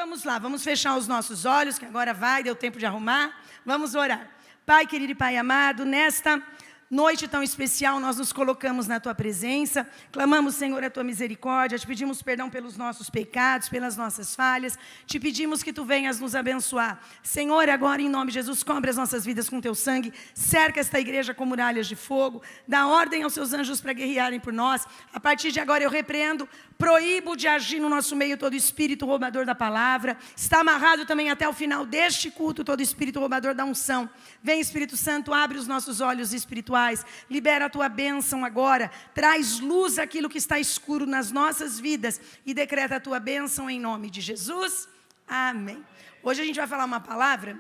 vamos lá, vamos fechar os nossos olhos, que agora deu tempo de arrumar. Vamos orar. Pai querido e Pai amado, nesta noite tão especial, nós nos colocamos na Tua presença, clamamos, Senhor, a Tua misericórdia, te pedimos perdão pelos nossos pecados, pelas nossas falhas, te pedimos que Tu venhas nos abençoar. Senhor, agora em nome de Jesus, cobre as nossas vidas com Teu sangue, cerca esta igreja com muralhas de fogo, dá ordem aos Seus anjos para guerrearem por nós. A partir de agora eu repreendo, proíbo de agir no nosso meio todo espírito roubador da palavra. Está amarrado também até o final deste culto todo espírito roubador da unção. Vem, Espírito Santo, abre os nossos olhos espirituais, libera a Tua bênção agora, traz luz àquilo que está escuro nas nossas vidas e decreta a Tua bênção em nome de Jesus. Amém. Hoje a gente vai falar uma palavra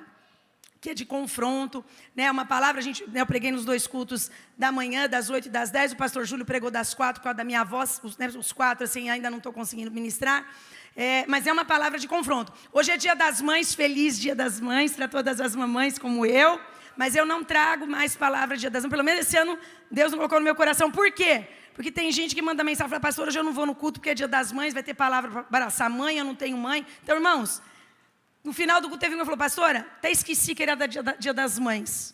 que é de confronto, né? Uma palavra, eu preguei nos 2 cultos da manhã, das 8 e das 10, o pastor Júlio pregou das 4, por causa da minha voz, os 4, assim, ainda não estou conseguindo ministrar, mas é uma palavra de confronto. Hoje é dia das mães, feliz dia das mães, para todas as mamães como eu, mas eu não trago mais palavra de dia das mães, pelo menos esse ano Deus não colocou no meu coração. Por quê? Porque tem gente que manda mensagem, fala, pastor, hoje eu não vou no culto porque é dia das mães, vai ter palavra para abraçar a mãe, eu não tenho mãe. Então, irmãos, no final do culto teve um que falou, pastora, até esqueci que era dia das mães.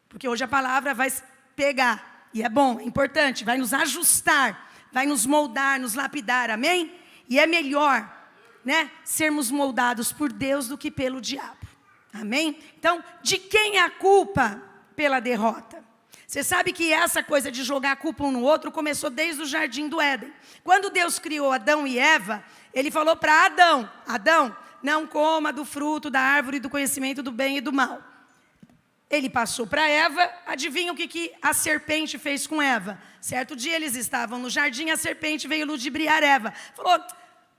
Porque hoje a palavra vai pegar. E é bom, é importante, vai nos ajustar, vai nos moldar, nos lapidar, amém? E é melhor, né, sermos moldados por Deus do que pelo diabo. Amém? Então, de quem é a culpa pela derrota? Você sabe que essa coisa de jogar a culpa um no outro começou desde o jardim do Éden. Quando Deus criou Adão e Eva, Ele falou para Adão, Adão, não coma do fruto da árvore do conhecimento do bem e do mal. Ele passou para Eva, adivinha o que a serpente fez com Eva? Certo dia eles estavam no jardim, a serpente veio ludibriar Eva. Falou,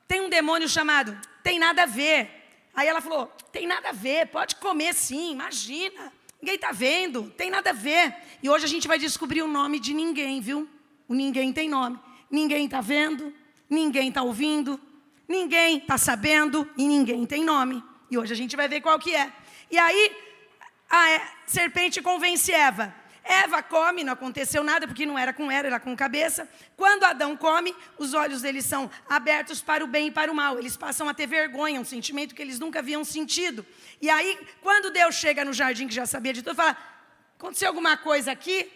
tem um demônio chamado, tem nada a ver. Aí ela falou, tem nada a ver, pode comer sim, imagina. Ninguém está vendo, tem nada a ver. E hoje a gente vai descobrir o nome de ninguém, viu? O ninguém tem nome. Ninguém está vendo, ninguém está ouvindo, ninguém está sabendo e ninguém tem nome. E hoje a gente vai ver qual que é. E aí, a serpente convence Eva. Eva come, não aconteceu nada, porque não era com ela, era com cabeça. Quando Adão come, os olhos deles são abertos para o bem e para o mal. Eles passam a ter vergonha, um sentimento que eles nunca haviam sentido. E aí, quando Deus chega no jardim, que já sabia de tudo, fala, aconteceu alguma coisa aqui?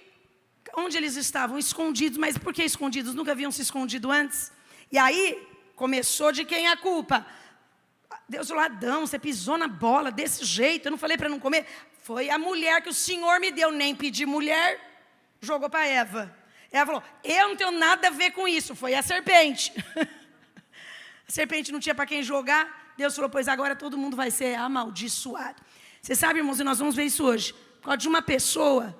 Onde eles estavam? Escondidos. Mas por que escondidos? Nunca haviam se escondido antes? E aí, começou de quem é a culpa? Deus falou, Adão, você pisou na bola desse jeito, eu não falei para não comer. Foi a mulher que o Senhor me deu, nem pedi mulher, jogou para Eva. Ela falou, eu não tenho nada a ver com isso, foi a serpente. A serpente não tinha para quem jogar, Deus falou, pois agora todo mundo vai ser amaldiçoado. Você sabe, irmãos, e nós vamos ver isso hoje, por causa de uma pessoa,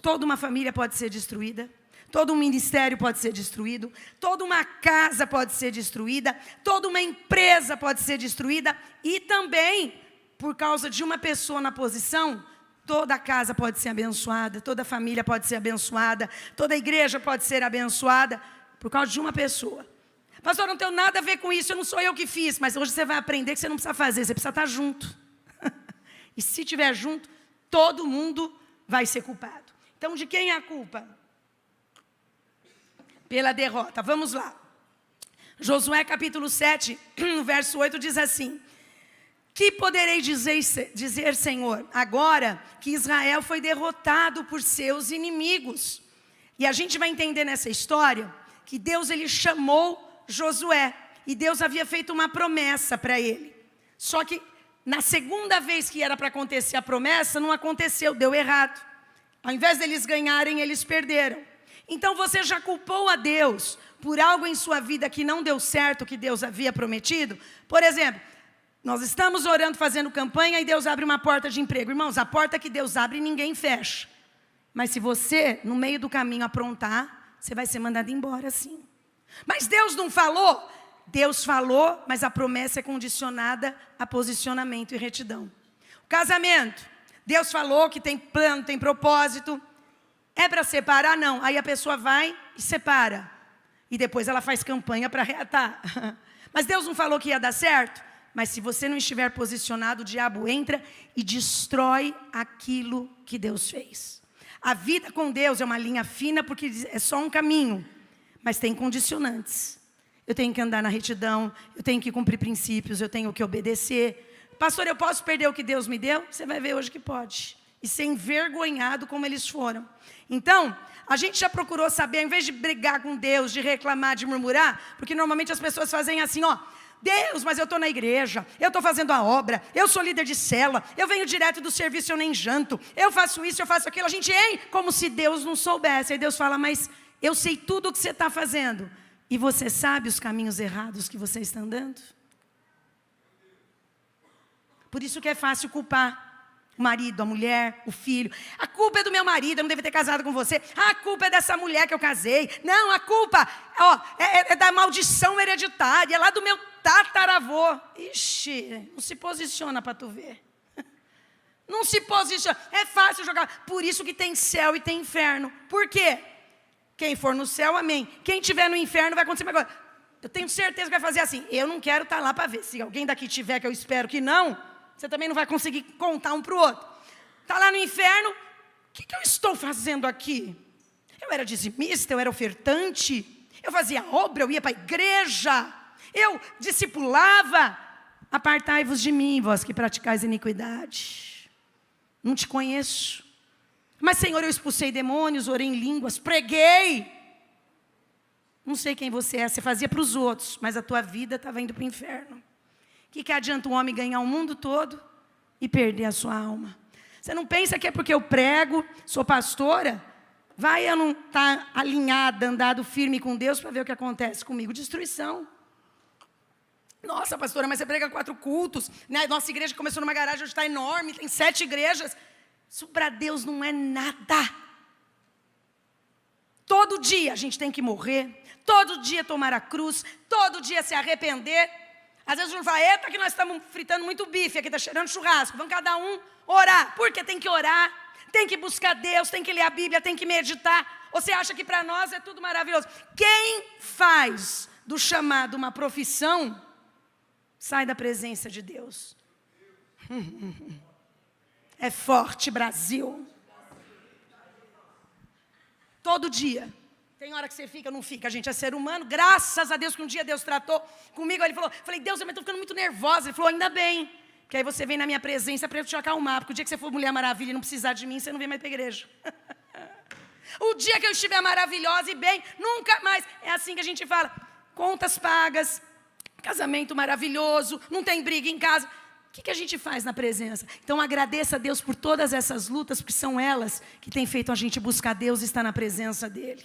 toda uma família pode ser destruída. Todo um ministério pode ser destruído, toda uma casa pode ser destruída, toda uma empresa pode ser destruída e também, por causa de uma pessoa na posição, toda a casa pode ser abençoada, toda a família pode ser abençoada, toda a igreja pode ser abençoada, por causa de uma pessoa. Pastor, não tenho nada a ver com isso, não sou eu que fiz, mas hoje você vai aprender que você não precisa fazer, você precisa estar junto. E se estiver junto, todo mundo vai ser culpado. Então, de quem é a culpa? Pela derrota. Vamos lá. Josué capítulo 7, no verso 8 diz assim, que poderei dizer, Senhor, agora que Israel foi derrotado por seus inimigos? E a gente vai entender nessa história que Deus ele chamou Josué e Deus havia feito uma promessa para ele. Só que na segunda vez que era para acontecer a promessa, não aconteceu, deu errado. Ao invés deles ganharem, eles perderam. Então você já culpou a Deus por algo em sua vida que não deu certo, que Deus havia prometido? Por exemplo, nós estamos orando, fazendo campanha e Deus abre uma porta de emprego. Irmãos, a porta que Deus abre, ninguém fecha. Mas se você, no meio do caminho, aprontar, você vai ser mandado embora sim. Mas Deus não falou? Deus falou, mas a promessa é condicionada a posicionamento e retidão. O casamento, Deus falou que tem plano, tem propósito. É para separar? Não. Aí a pessoa vai e separa. E depois ela faz campanha para reatar. Mas Deus não falou que ia dar certo? Mas se você não estiver posicionado, o diabo entra e destrói aquilo que Deus fez. A vida com Deus é uma linha fina porque é só um caminho. Mas tem condicionantes. eu tenho que andar na retidão, eu tenho que cumprir princípios, eu tenho que obedecer. Pastor, eu posso perder o que Deus me deu? Você vai ver hoje que pode. E ser envergonhado como eles foram. Então, a gente já procurou saber, ao invés de brigar com Deus, de reclamar, de murmurar, porque normalmente as pessoas fazem assim, ó, Deus, mas eu estou na igreja, eu estou fazendo a obra, eu sou líder de célula, eu venho direto do serviço, eu nem janto, eu faço isso, eu faço aquilo, a gente como se Deus não soubesse. Aí Deus fala, mas eu sei tudo o que você está fazendo, e você sabe os caminhos errados que você está andando? Por isso que é fácil culpar o marido, a mulher, o filho. A culpa é do meu marido, eu não devia ter casado com você. A culpa é dessa mulher que eu casei. Não, a culpa é da maldição hereditária, é lá do meu tataravô. Ixi, não se posiciona para tu ver. Não se posiciona. É fácil jogar. Por isso que tem céu e tem inferno. Por quê? Quem for no céu, amém. Quem estiver no inferno vai acontecer uma coisa. Eu tenho certeza que vai fazer assim. Eu não quero estar lá para ver. Se alguém daqui tiver, que eu espero que não, você também não vai conseguir contar um para o outro. Está lá no inferno, o que eu estou fazendo aqui? Eu era dizimista, eu era ofertante, eu fazia obra, eu ia para a igreja, eu discipulava. Apartai-vos de mim, vós que praticais iniquidade. Não te conheço. Mas, Senhor, eu expulsei demônios, orei em línguas, preguei. Não sei quem você é, você fazia para os outros, mas a tua vida estava indo para o inferno. O que adianta um homem ganhar o mundo todo e perder a sua alma? Você não pensa que é porque eu prego, sou pastora, vai eu não estar alinhada, andado firme com Deus para ver o que acontece comigo? Destruição. Nossa, pastora, mas você prega 4 cultos, né? Nossa igreja começou numa garagem, hoje está enorme, tem 7 igrejas. Isso para Deus não é nada. Todo dia a gente tem que morrer, todo dia tomar a cruz, todo dia se arrepender. Às vezes a gente fala, eita que nós estamos fritando muito bife, aqui está cheirando churrasco. Vamos cada um orar, porque tem que orar, tem que buscar Deus, tem que ler a Bíblia, tem que meditar. Você acha que para nós é tudo maravilhoso? Quem faz do chamado uma profissão, sai da presença de Deus. É forte, Brasil. Todo dia. Tem hora que você fica, não fica, a gente é ser humano. Graças a Deus que um dia Deus tratou comigo. Ele falou, falei, Deus, eu estou ficando muito nervosa. Ele falou, ainda bem, que aí você vem na minha presença para eu te acalmar. Porque o dia que você for Mulher Maravilha e não precisar de mim, você não vem mais para a igreja. O dia que eu estiver maravilhosa e bem, nunca mais. É assim que a gente fala, contas pagas, casamento maravilhoso, não tem briga em casa. O que a gente faz na presença? Então agradeça a Deus por todas essas lutas, porque são elas que têm feito a gente buscar Deus e estar na presença dEle.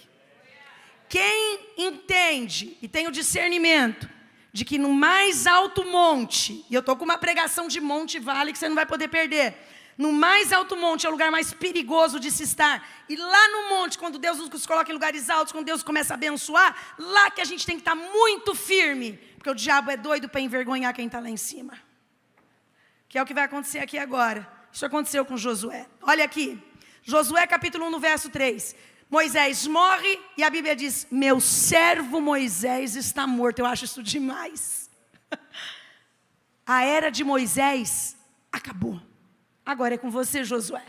Quem entende e tem o discernimento de que no mais alto monte, e eu estou com uma pregação de Monte Vale que você não vai poder perder, no mais alto monte é o lugar mais perigoso de se estar, e lá no monte, quando Deus nos coloca em lugares altos, quando Deus começa a abençoar, lá que a gente tem que estar muito firme, porque o diabo é doido para envergonhar quem está lá em cima, que é o que vai acontecer aqui agora. Isso aconteceu com Josué. Olha aqui, Josué capítulo 1 no verso 3, Moisés morre e a Bíblia diz, meu servo Moisés está morto. Eu acho isso demais. A era de Moisés acabou. Agora é com você, Josué.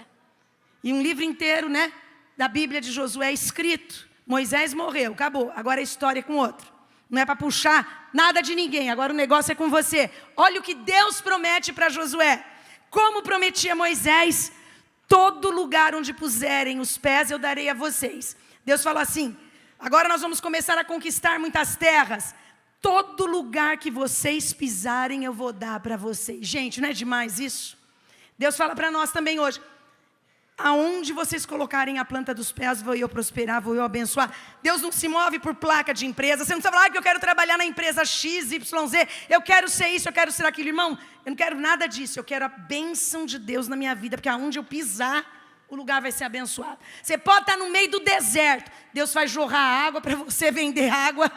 E um livro inteiro, né, da Bíblia de Josué é escrito. Moisés morreu, acabou. Agora a história é com outro. Não é para puxar nada de ninguém. Agora o negócio é com você. Olha o que Deus promete para Josué. Como prometia Moisés, todo lugar onde puserem os pés eu darei a vocês. Deus falou assim, agora nós vamos começar a conquistar muitas terras. Todo lugar que vocês pisarem eu vou dar para vocês. Gente, não é demais isso? Deus fala para nós também hoje, aonde vocês colocarem a planta dos pés, vou eu prosperar, vou eu abençoar. Deus não se move por placa de empresa. Você não precisa falar que eu quero trabalhar na empresa XYZ, eu quero ser isso, eu quero ser aquilo. Irmão, eu não quero nada disso. Eu quero a bênção de Deus na minha vida, porque aonde eu pisar, o lugar vai ser abençoado. Você pode estar no meio do deserto, Deus vai jorrar água para você vender água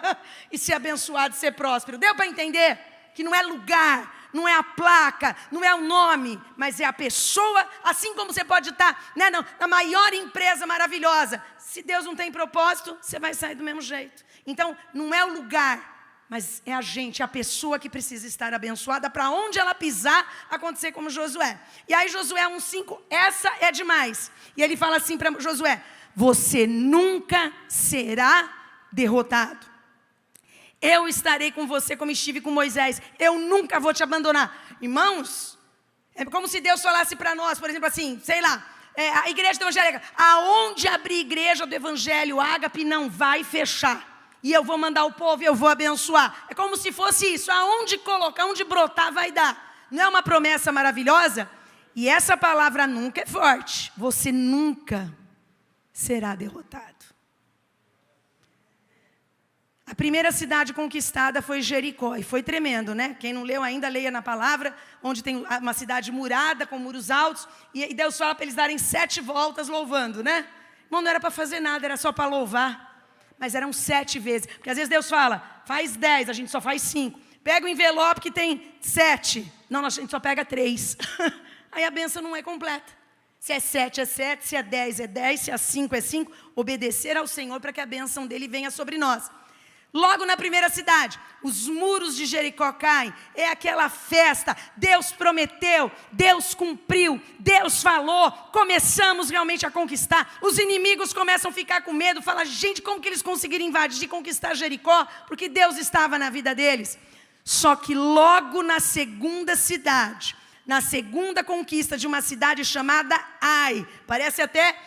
e ser abençoado, ser próspero. Deu para entender? Que não é lugar, não é a placa, não é o nome, mas é a pessoa. Assim como você pode estar, né, na maior empresa maravilhosa, se Deus não tem propósito, você vai sair do mesmo jeito. Então não é o lugar, mas é a gente, a pessoa que precisa estar abençoada, para onde ela pisar, acontecer como Josué. E aí Josué 1:5, essa é demais. E ele fala assim para Josué, você nunca será derrotado. Eu estarei com você como estive com Moisés. Eu nunca vou te abandonar. Irmãos, é como se Deus falasse para nós, por exemplo assim, sei lá, a igreja evangélica, aonde abrir igreja do evangelho ágape não vai fechar. E eu vou mandar o povo e eu vou abençoar. É como se fosse isso, aonde colocar, onde brotar vai dar. Não é uma promessa maravilhosa? E essa palavra nunca é forte. Você nunca será derrotado. A primeira cidade conquistada foi Jericó, e foi tremendo, né? Quem não leu ainda, leia na palavra, onde tem uma cidade murada, com muros altos, e Deus fala para eles darem 7 voltas louvando, né? Irmão, não era para fazer nada, era só para louvar, mas eram 7 vezes, porque às vezes Deus fala, faz 10, a gente só faz 5, pega o envelope que tem 7, não, a gente só pega 3, aí a bênção não é completa. Se é 7, é 7, se é 10, é 10, se é 5, é 5, obedecer ao Senhor para que a bênção dele venha sobre nós. Logo na primeira cidade, os muros de Jericó caem, é aquela festa, Deus prometeu, Deus cumpriu, Deus falou, começamos realmente a conquistar, os inimigos começam a ficar com medo, falam, gente, como que eles conseguiram invadir e conquistar Jericó? Porque Deus estava na vida deles. Só que logo na segunda cidade, na segunda conquista de uma cidade chamada Ai, parece até,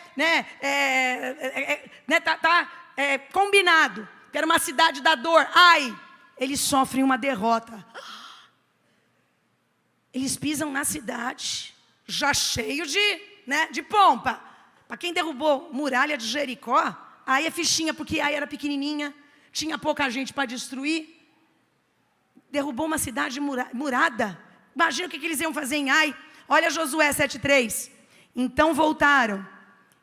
combinado, que era uma cidade da dor, Ai, eles sofrem uma derrota. Eles pisam na cidade, já cheio de pompa. Para quem derrubou muralha de Jericó, Ai é fichinha, porque Ai era pequenininha, tinha pouca gente para destruir. Derrubou uma cidade murada. Imagina o que eles iam fazer em Ai. Olha Josué 7,3. Então voltaram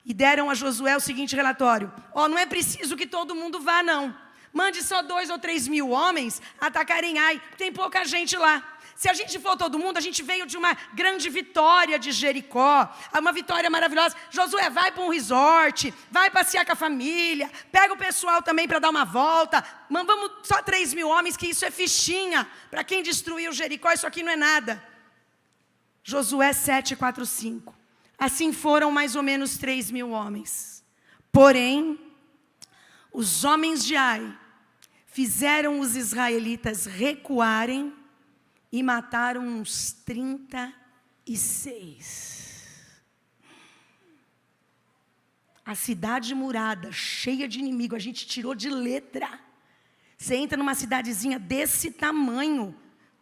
e deram a Josué o seguinte relatório. Não é preciso que todo mundo vá não. Mande só 2 ou 3 mil homens atacarem Ai. Tem pouca gente lá. Se a gente for todo mundo, a gente veio de uma grande vitória de Jericó, uma vitória maravilhosa. Josué, vai para um resort, vai passear com a família, pega o pessoal também para dar uma volta. Vamos só 3 mil homens, que isso é fichinha. Para quem destruiu Jericó, isso aqui não é nada. Josué 7, 4, 5. Assim foram mais ou menos 3 mil homens. Porém, os homens de Ai fizeram os israelitas recuarem e mataram uns 36. A cidade murada, cheia de inimigo, a gente tirou de letra. Você entra numa cidadezinha desse tamanho,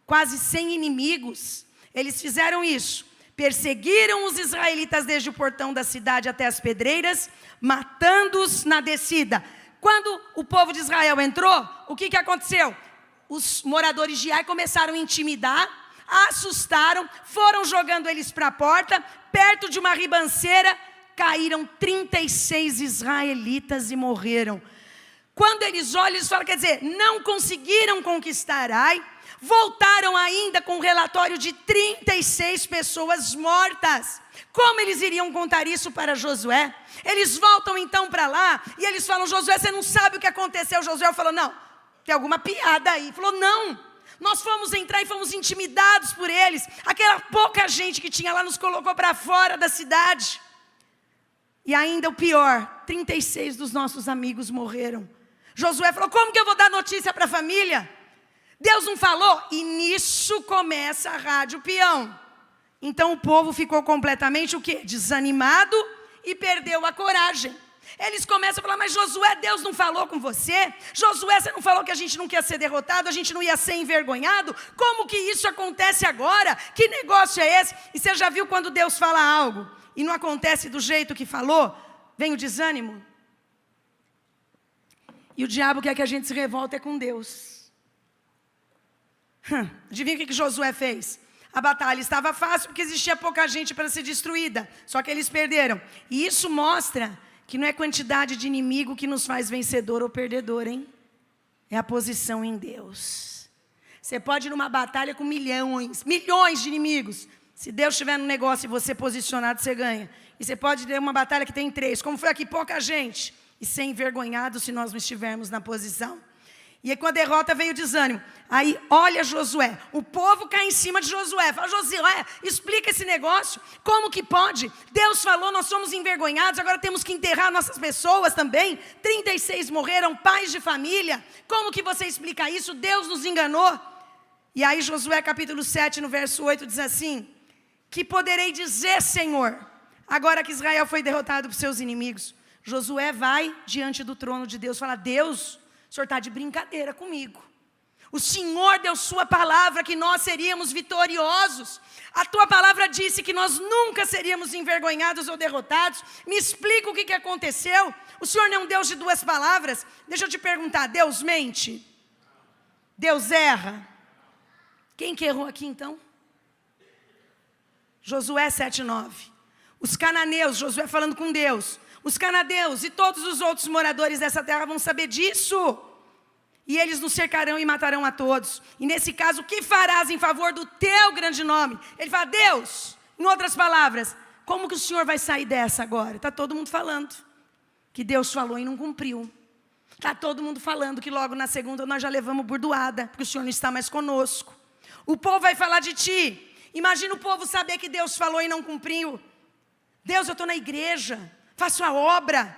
quase sem inimigos. Eles fizeram isso. Perseguiram os israelitas desde o portão da cidade até as pedreiras, matando-os na descida. Quando o povo de Israel entrou, o que aconteceu? Os moradores de Ai começaram a intimidar, assustaram, foram jogando eles para a porta, perto de uma ribanceira, caíram 36 israelitas e morreram. Quando eles olham, eles falam, quer dizer, não conseguiram conquistar Ai, voltaram ainda com um relatório de 36 pessoas mortas. Como eles iriam contar isso para Josué? Eles voltam então para lá, e eles falam, Josué, você não sabe o que aconteceu? Josué falou, não, tem alguma piada aí. Falou, não, nós fomos entrar e fomos intimidados por eles. Aquela pouca gente que tinha lá nos colocou para fora da cidade. E ainda o pior, 36 dos nossos amigos morreram. Josué falou, como que eu vou dar notícia para a família? Deus não falou? E nisso começa a rádio peão. Então o povo ficou completamente o quê? Desanimado e perdeu a coragem. Eles começam a falar, mas Josué, Deus não falou com você? Josué, você não falou que a gente não ia ser derrotado, a gente não ia ser envergonhado? Como que isso acontece agora? Que negócio é esse? E você já viu quando Deus fala algo e não acontece do jeito que falou? Vem o desânimo. E o diabo quer que a gente se revolte com Deus. Adivinha o que Josué fez? A batalha estava fácil porque existia pouca gente para ser destruída. Só que eles perderam. E isso mostra que não é quantidade de inimigo que nos faz vencedor ou perdedor, hein? É a posição em Deus. Você pode ir numa batalha com milhões de inimigos. Se Deus estiver no negócio e você posicionado, você ganha. E você pode ter uma batalha que tem 3, como foi aqui, pouca gente. E ser envergonhado se nós não estivermos na posição. E aí com a derrota veio o desânimo. Aí olha Josué, o povo cai em cima de Josué. Fala, Josué, explica esse negócio. Como que pode? Deus falou, nós somos envergonhados, agora temos que enterrar nossas pessoas também. 36 morreram, pais de família. Como que você explica isso? Deus nos enganou. E aí Josué capítulo 7, no verso 8, diz assim: que poderei dizer, Senhor, agora que Israel foi derrotado por seus inimigos? Josué vai diante do trono de Deus, fala, Deus, o Senhor está de brincadeira comigo. O Senhor deu sua palavra que nós seríamos vitoriosos. A tua palavra disse que nós nunca seríamos envergonhados ou derrotados. Me explica o que aconteceu. O Senhor não é um Deus de duas palavras. Deixa eu te perguntar, Deus mente? Deus erra? Quem que errou aqui então? Josué 7:9. Os cananeus, Josué falando com Deus. Os cananeus e todos os outros moradores dessa terra vão saber disso. E eles nos cercarão e matarão a todos. E nesse caso, o que farás em favor do teu grande nome? Ele fala, Deus, em outras palavras, como que o Senhor vai sair dessa agora? Está todo mundo falando que Deus falou e não cumpriu. Está todo mundo falando que logo na segunda nós já levamos burdoada, porque o Senhor não está mais conosco. O povo vai falar de ti. Imagina o povo saber que Deus falou e não cumpriu. Deus, eu estou na igreja, faço a obra.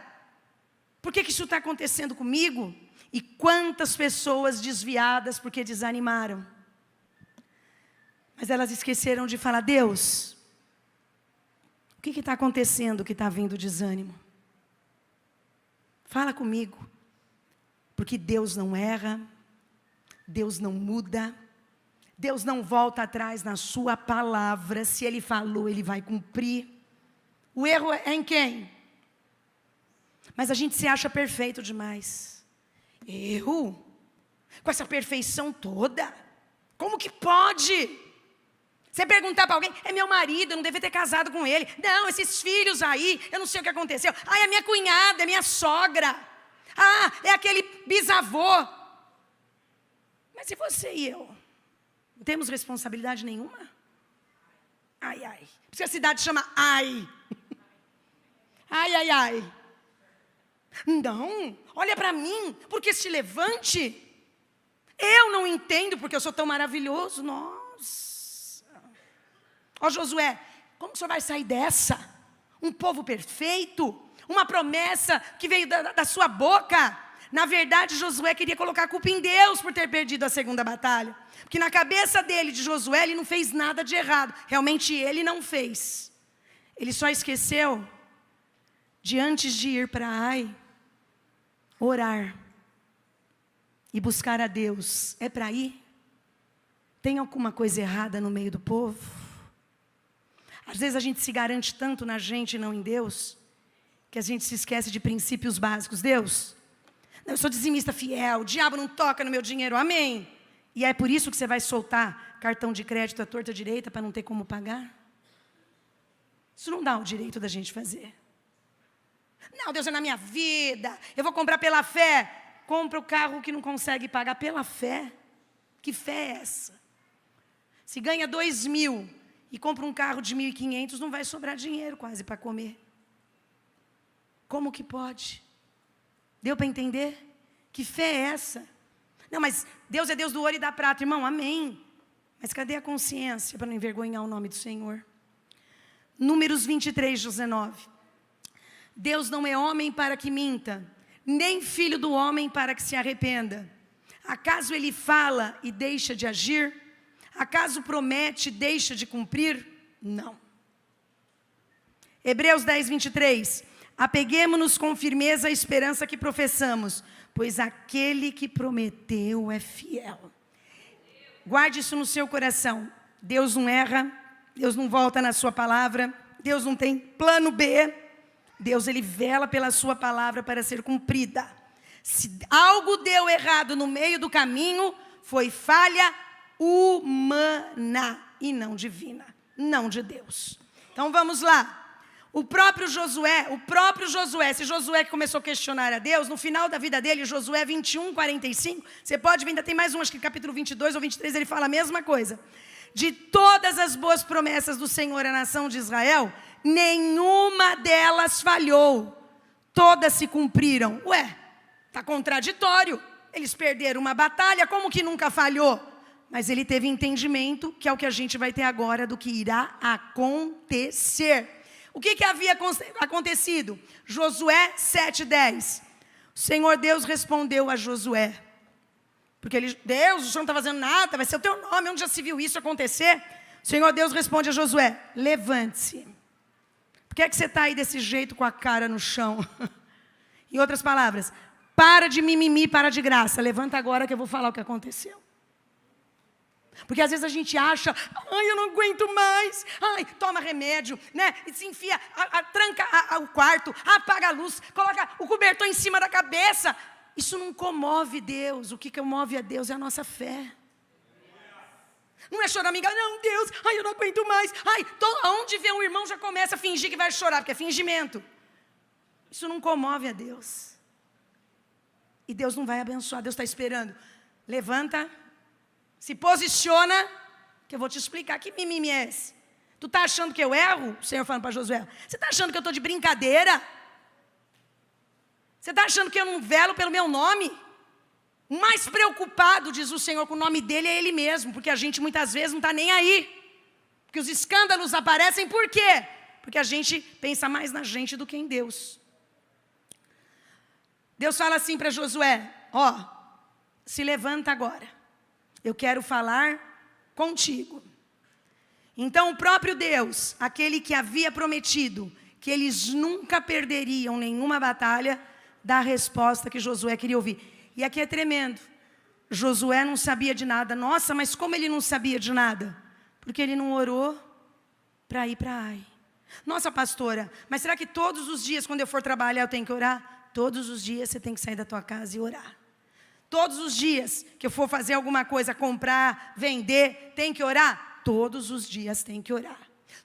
Por que isso está acontecendo comigo? E quantas pessoas desviadas porque desanimaram. Mas elas esqueceram de falar, Deus, o que está acontecendo que está vindo desânimo? Fala comigo. Porque Deus não erra, Deus não muda, Deus não volta atrás na sua palavra. Se Ele falou, Ele vai cumprir. O erro é em quem? Mas a gente se acha perfeito demais. Eu? Com essa perfeição toda? Como que pode? Você perguntar para alguém, é meu marido, eu não devia ter casado com ele. Não, esses filhos aí, eu não sei o que aconteceu. Ah, é minha cunhada, é minha sogra. Ah, é aquele bisavô. Mas e você e eu? Não temos responsabilidade nenhuma? Ai, ai. Por isso a cidade chama Ai. Ai, ai, ai. Não, olha para mim, porque se levante. Eu não entendo porque eu sou tão maravilhoso. Nossa. Ó Josué, como que o senhor vai sair dessa? Um povo perfeito, uma promessa que veio da sua boca. Na verdade, Josué queria colocar a culpa em Deus por ter perdido a segunda batalha. Porque na cabeça dele, de Josué, ele não fez nada de errado. Realmente ele não fez. Ele só esqueceu de antes de ir para Ai, orar e buscar a Deus. É para ir? Tem alguma coisa errada no meio do povo? Às vezes a gente se garante tanto na gente e não em Deus, que a gente se esquece de princípios básicos. Deus, eu sou dizimista fiel, o diabo não toca no meu dinheiro, amém. E é por isso que você vai soltar cartão de crédito à torta direita para não ter como pagar? Isso não dá o direito da gente fazer. Não, Deus é na minha vida, eu vou comprar pela fé. Compra o carro que não consegue pagar pela fé. Que fé é essa? Se ganha 2.000 e compra um carro de 1.500, não vai sobrar dinheiro quase para comer. Como que pode? Deu para entender? Que fé é essa? Não, mas Deus é Deus do ouro e da prata, irmão, amém. Mas cadê a consciência para não envergonhar o nome do Senhor? Números 23:19. Deus não é homem para que minta, nem filho do homem para que se arrependa. Acaso ele fala e deixa de agir? Acaso promete e deixa de cumprir? Não. Hebreus 10:23. Apeguemo-nos com firmeza à esperança que professamos, pois aquele que prometeu é fiel. Guarde isso no seu coração. Deus não erra, Deus não volta na sua palavra, Deus não tem plano B. Deus, Ele vela pela sua palavra para ser cumprida. Se algo deu errado no meio do caminho, foi falha humana e não divina, não de Deus. Então vamos lá. O próprio Josué, esse Josué que começou a questionar a Deus, no final da vida dele, Josué 21:45, você pode ver, ainda tem mais um, acho que capítulo 22 ou 23, ele fala a mesma coisa. De todas as boas promessas do Senhor à nação de Israel, nenhuma delas falhou, todas se cumpriram. Ué, está contraditório. Eles perderam uma batalha, como que nunca falhou? Mas ele teve entendimento, que é o que a gente vai ter agora, do que irá acontecer. O que havia acontecido? Josué 7:10. O Senhor Deus respondeu a Josué. Porque Deus, o Senhor não está fazendo nada, vai ser o teu nome, onde já se viu isso acontecer? O Senhor Deus responde a Josué: levante-se. Por que é que você está aí desse jeito com a cara no chão? Em outras palavras, para de mimimi, para de graça. Levanta agora que eu vou falar o que aconteceu. Porque às vezes a gente acha, ai, eu não aguento mais, ai, toma remédio, né? E se enfia, tranca o quarto, apaga a luz, coloca o cobertor em cima da cabeça. Isso não comove Deus. O que move a Deus é a nossa fé. Não é choraminga, não, Deus, ai, eu não aguento mais. Ai, aonde vê um irmão já começa a fingir que vai chorar, porque é fingimento. Isso não comove a Deus. E Deus não vai abençoar, Deus está esperando. Levanta, se posiciona, que eu vou te explicar que mimimi é esse. Tu está achando que eu erro? O Senhor falando para Josué. Você está achando que eu estou de brincadeira? Você está achando que eu não velo pelo meu nome? O mais preocupado, diz o Senhor, com o nome dele é Ele mesmo. Porque a gente muitas vezes não está nem aí. Porque os escândalos aparecem por quê? Porque a gente pensa mais na gente do que em Deus. Deus fala assim para Josué: ó, se levanta agora. Eu quero falar contigo. Então o próprio Deus, aquele que havia prometido que eles nunca perderiam nenhuma batalha, dá a resposta que Josué queria ouvir. E aqui é tremendo. Josué não sabia de nada. Nossa, mas como ele não sabia de nada? Porque ele não orou para ir para Ai. Nossa, pastora, mas será que todos os dias quando eu for trabalhar eu tenho que orar? Todos os dias você tem que sair da tua casa e orar. Todos os dias que eu for fazer alguma coisa, comprar, vender, tem que orar? Todos os dias tem que orar.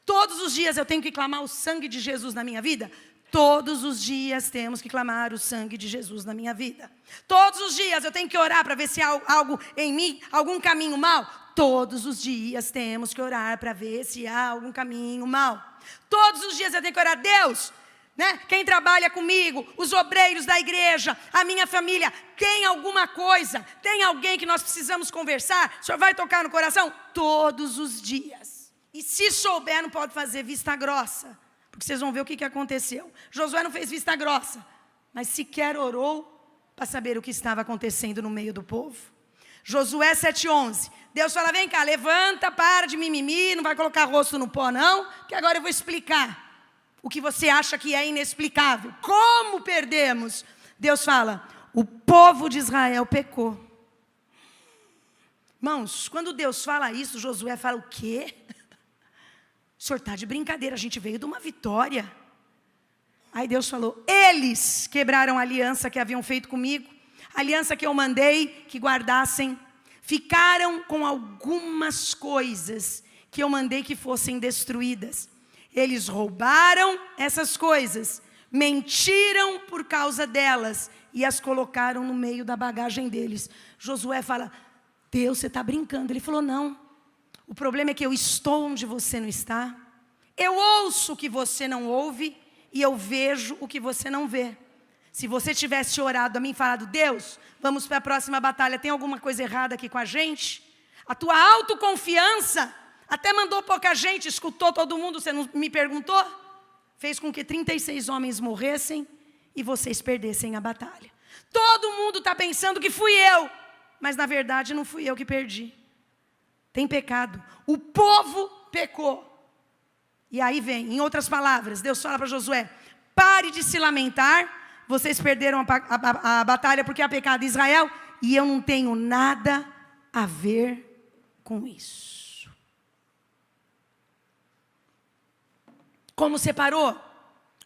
Todos os dias eu tenho que clamar o sangue de Jesus na minha vida? Todos os dias temos que clamar o sangue de Jesus na minha vida. Todos os dias eu tenho que orar para ver se há algo em mim, algum caminho mau? Todos os dias temos que orar para ver se há algum caminho mau. Todos os dias eu tenho que orar, Deus, né? Quem trabalha comigo, os obreiros da igreja, a minha família, tem alguma coisa, tem alguém que nós precisamos conversar? O Senhor vai tocar no coração? Todos os dias. E se souber, não pode fazer vista grossa, porque vocês vão ver o que aconteceu. Josué não fez vista grossa, mas sequer orou para saber o que estava acontecendo no meio do povo. Josué 7:11, Deus fala: vem cá, levanta, para de mimimi, não vai colocar rosto no pó não, que agora eu vou explicar o que você acha que é inexplicável. Como perdemos? Deus fala: o povo de Israel pecou. Irmãos, quando Deus fala isso, Josué fala: o quê? O senhor está de brincadeira, a gente veio de uma vitória. Aí Deus falou: eles quebraram a aliança que haviam feito comigo, a aliança que eu mandei que guardassem, ficaram com algumas coisas que eu mandei que fossem destruídas. Eles roubaram essas coisas, mentiram por causa delas e as colocaram no meio da bagagem deles. Josué fala: Deus, você está brincando? Ele falou: não, o problema é que eu estou onde você não está, eu ouço o que você não ouve e eu vejo o que você não vê. Se você tivesse orado a mim e falado: Deus, vamos para a próxima batalha, tem alguma coisa errada aqui com a gente? A tua autoconfiança até mandou pouca gente, escutou todo mundo, você não me perguntou? Fez com que 36 homens morressem e vocês perdessem a batalha. Todo mundo está pensando que fui eu, mas na verdade não fui eu que perdi. Tem pecado, o povo pecou. E aí vem, em outras palavras, Deus fala para Josué: pare de se lamentar, vocês perderam a batalha porque há pecado em Israel, e eu não tenho nada a ver com isso. Como separou,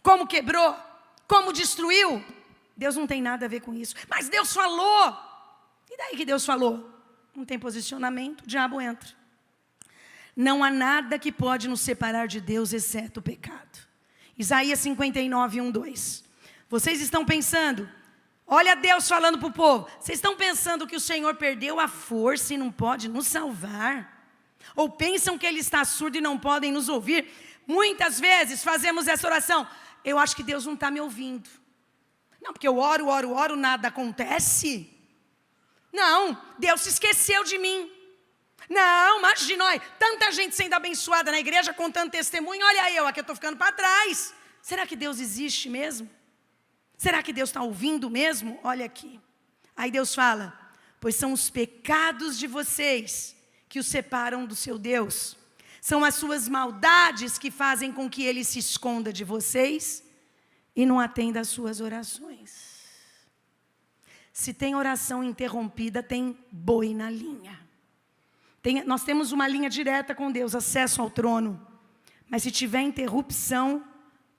como quebrou, como destruiu, Deus não tem nada a ver com isso. Mas Deus falou. E daí que Deus falou? Não tem posicionamento, o diabo entra. Não há nada que pode nos separar de Deus, exceto o pecado. Isaías 59, 1, 2. Vocês estão pensando, olha Deus falando para o povo, vocês estão pensando que o Senhor perdeu a força e não pode nos salvar? Ou pensam que Ele está surdo e não podem nos ouvir? Muitas vezes fazemos essa oração: eu acho que Deus não está me ouvindo. Não, porque eu oro, nada acontece. Não, Deus se esqueceu de mim. Não, imagina, olha, tanta gente sendo abençoada na igreja, contando testemunho, olha eu, aqui eu estou ficando para trás. Será que Deus existe mesmo? Será que Deus está ouvindo mesmo? Olha aqui. Aí Deus fala, pois são os pecados de vocês que os separam do seu Deus. São as suas maldades que fazem com que Ele se esconda de vocês e não atenda às suas orações. Se tem oração interrompida, tem boi na linha. Nós temos uma linha direta com Deus, acesso ao trono. Mas se tiver interrupção,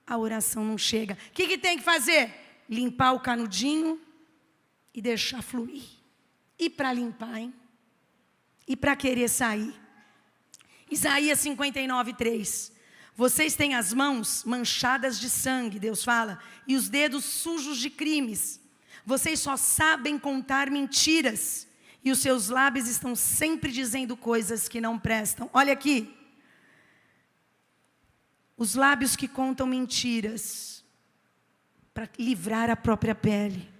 a oração não chega. O que tem que fazer? Limpar o canudinho e deixar fluir. E para limpar, hein? E para querer sair. Isaías 59:3. Vocês têm as mãos manchadas de sangue, Deus fala, e os dedos sujos de crimes. Vocês só sabem contar mentiras, e os seus lábios estão sempre dizendo coisas que não prestam. Olha aqui. Os lábios que contam mentiras, para livrar a própria pele.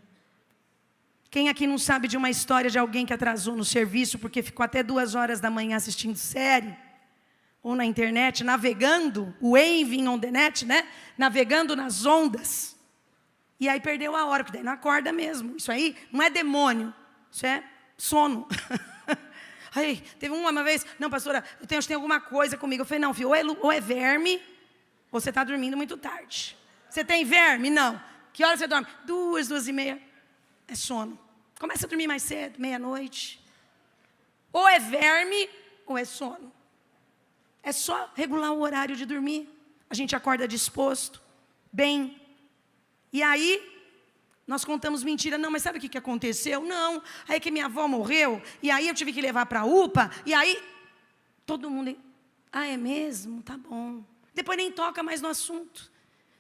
Quem aqui não sabe de uma história de alguém que atrasou no serviço, porque ficou até 2 horas da manhã assistindo série? Ou na internet, navegando, waving on the net, né? Navegando nas ondas. E aí perdeu a hora, porque daí não acorda mesmo. Isso aí não é demônio, isso é sono. Aí, teve uma vez, não, pastora, acho que tem alguma coisa comigo. Eu falei, não, filho, ou é verme, ou você está dormindo muito tarde. Você tem verme? Não. Que hora você dorme? 2, 2:30. É sono. Começa a dormir mais cedo, 00:30. Ou é verme, ou é sono. É só regular o horário de dormir. A gente acorda disposto, bem. E aí, nós contamos mentira. Não, mas sabe o que aconteceu? Não, aí que minha avó morreu, e aí eu tive que levar para a UPA, e aí, todo mundo, é mesmo? Tá bom. Depois nem toca mais no assunto.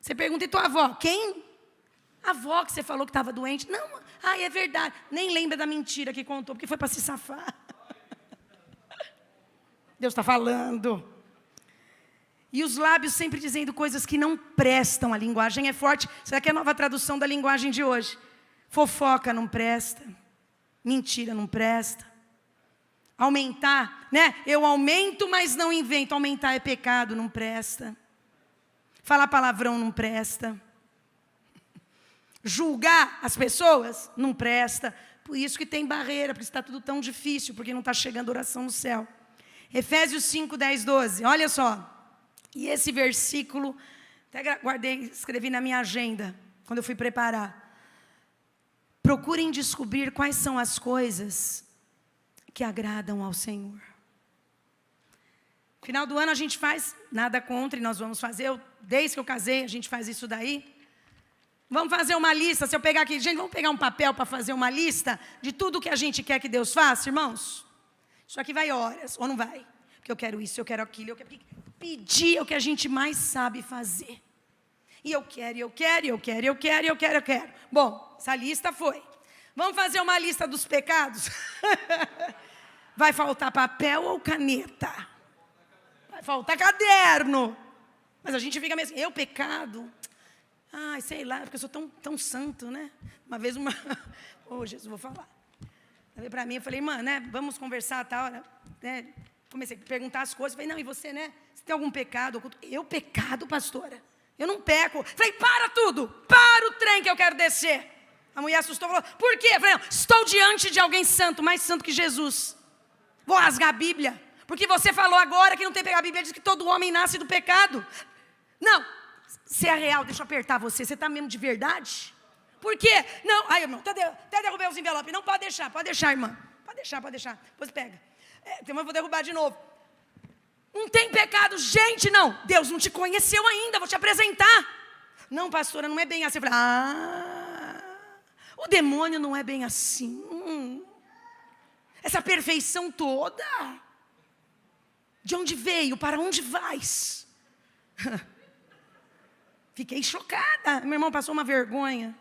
Você pergunta, e tua avó? Quem? A avó que você falou que estava doente. Não, é verdade. Nem lembra da mentira que contou, porque foi para se safar. Deus está falando. E os lábios sempre dizendo coisas que não prestam. A linguagem é forte. Será que é a nova tradução da linguagem de hoje? Fofoca não presta. Mentira não presta. Aumentar, né? Eu aumento, mas não invento. Aumentar é pecado, não presta. Falar palavrão não presta. Julgar as pessoas não presta. Por isso que tem barreira, porque está tudo tão difícil, porque não está chegando oração no céu. Efésios 5, 10, 12. Olha só. E esse versículo, até guardei, escrevi na minha agenda, quando eu fui preparar. Procurem descobrir quais são as coisas que agradam ao Senhor. Final do ano a gente faz, nada contra, e nós vamos fazer, desde que eu casei, a gente faz isso daí. Vamos fazer uma lista, se eu pegar aqui, gente, vamos pegar um papel para fazer uma lista de tudo que a gente quer que Deus faça, irmãos? Isso aqui vai horas, ou não vai? Porque eu quero isso, eu quero aquilo, eu quero... Pedir é o que a gente mais sabe fazer. E eu quero. Bom, essa lista foi. Vamos fazer uma lista dos pecados? Vai faltar papel ou caneta? Vai faltar caderno. Mas a gente fica mesmo, eu pecado? Ai, sei lá, porque eu sou tão santo, né? Uma vez Jesus, vou falar. Ela veio para mim, eu falei, mano, né? Vamos conversar, tal, né? Comecei a perguntar as coisas, falei, não, e você, né? Você tem algum pecado oculto? Eu pecado, pastora? Eu não peco. Falei, para tudo, para o trem que eu quero descer. A mulher assustou, falou, por quê? Falei, não, estou diante de alguém santo, mais santo que Jesus. Vou rasgar a Bíblia, porque você falou agora que não tem pecado. A Bíblia diz que todo homem nasce do pecado. Não, se é real, deixa eu apertar você está mesmo de verdade? Por quê? Não, ai, irmão, até derrubei os envelopes. Não, pode deixar, irmã. Pode deixar. Depois pega. Eu vou derrubar de novo. Não tem pecado, gente, não. Deus não te conheceu ainda, vou te apresentar. Não, pastora, não é bem assim. Eu falei, o demônio não é bem assim. Essa perfeição toda. De onde veio? Para onde vais? Fiquei chocada. Meu irmão passou uma vergonha.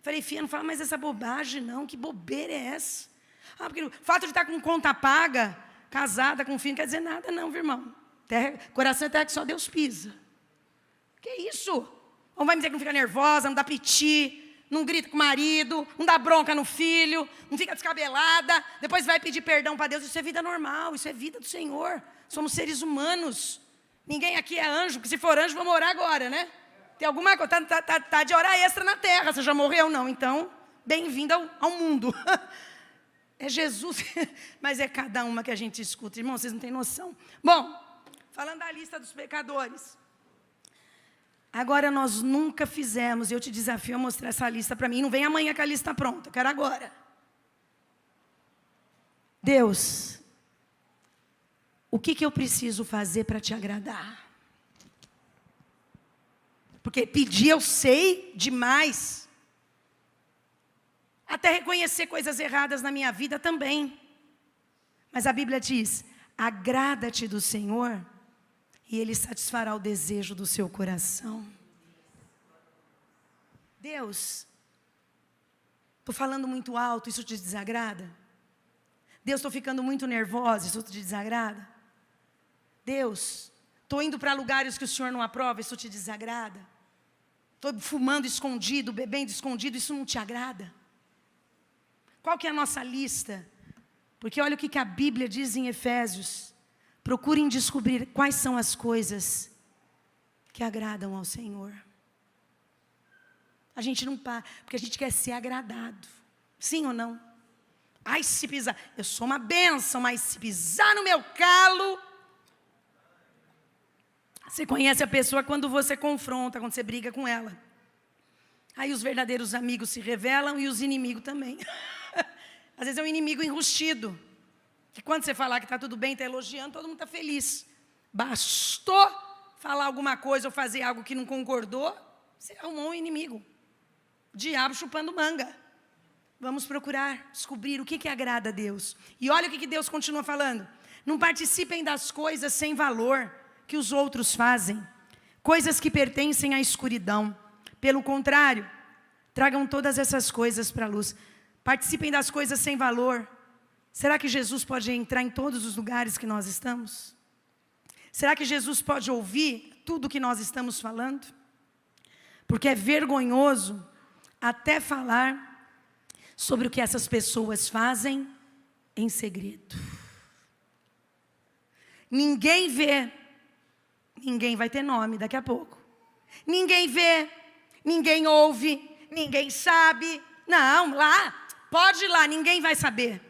Falei, filha, não fala mais essa bobagem, não. Que bobeira é essa? Porque o fato de estar com conta paga, casada, com filho, não quer dizer nada, não, viu, irmão? Coração é terra que só Deus pisa. Que isso? Ou vai me dizer que não fica nervosa, não dá piti, não grita com o marido, não dá bronca no filho, não fica descabelada, depois vai pedir perdão para Deus. Isso é vida normal, isso é vida do Senhor. Somos seres humanos. Ninguém aqui é anjo, porque se for anjo, vamos orar agora, né? Tem alguma coisa, tá de hora extra na terra, você já morreu? Não, então, bem-vindo ao mundo. É Jesus, mas é cada uma que a gente escuta. Irmão, vocês não têm noção. Bom, falando da lista dos pecadores. Agora nós nunca fizemos, eu te desafio a mostrar essa lista para mim. Não vem amanhã com a lista pronta, eu quero agora. Deus, o que eu preciso fazer para te agradar? Porque pedir eu sei demais. Até reconhecer coisas erradas na minha vida também. Mas a Bíblia diz, agrada-te do Senhor e Ele satisfará o desejo do seu coração. Deus, estou falando muito alto, isso te desagrada? Deus, estou ficando muito nervosa, isso te desagrada? Deus, estou indo para lugares que o Senhor não aprova, isso te desagrada? Estou fumando escondido, bebendo escondido, isso não te agrada? Qual que é a nossa lista? Porque olha o que a Bíblia diz em Efésios. Procurem descobrir quais são as coisas que agradam ao Senhor. A gente não para, porque a gente quer ser agradado. Sim ou não? Ai, se pisar, eu sou uma bênção, mas se pisar no meu calo... Você conhece a pessoa quando você confronta, quando você briga com ela. Aí os verdadeiros amigos se revelam e os inimigos também. Às vezes é um inimigo enrustido. Que quando você falar que está tudo bem, está elogiando, todo mundo está feliz. Bastou falar alguma coisa ou fazer algo que não concordou, você arrumou um inimigo. O diabo chupando manga. Vamos procurar descobrir o que agrada a Deus. E olha o que Deus continua falando. Não participem das coisas sem valor que os outros fazem. Coisas que pertencem à escuridão. Pelo contrário, tragam todas essas coisas para a luz. Participem das coisas sem valor. Será que Jesus pode entrar em todos os lugares que nós estamos? Será que Jesus pode ouvir tudo que nós estamos falando? Porque é vergonhoso até falar sobre o que essas pessoas fazem em segredo. Ninguém vê, ninguém vai ter nome daqui a pouco. Ninguém vê, ninguém ouve, ninguém sabe. Não, lá, pode ir lá, ninguém vai saber.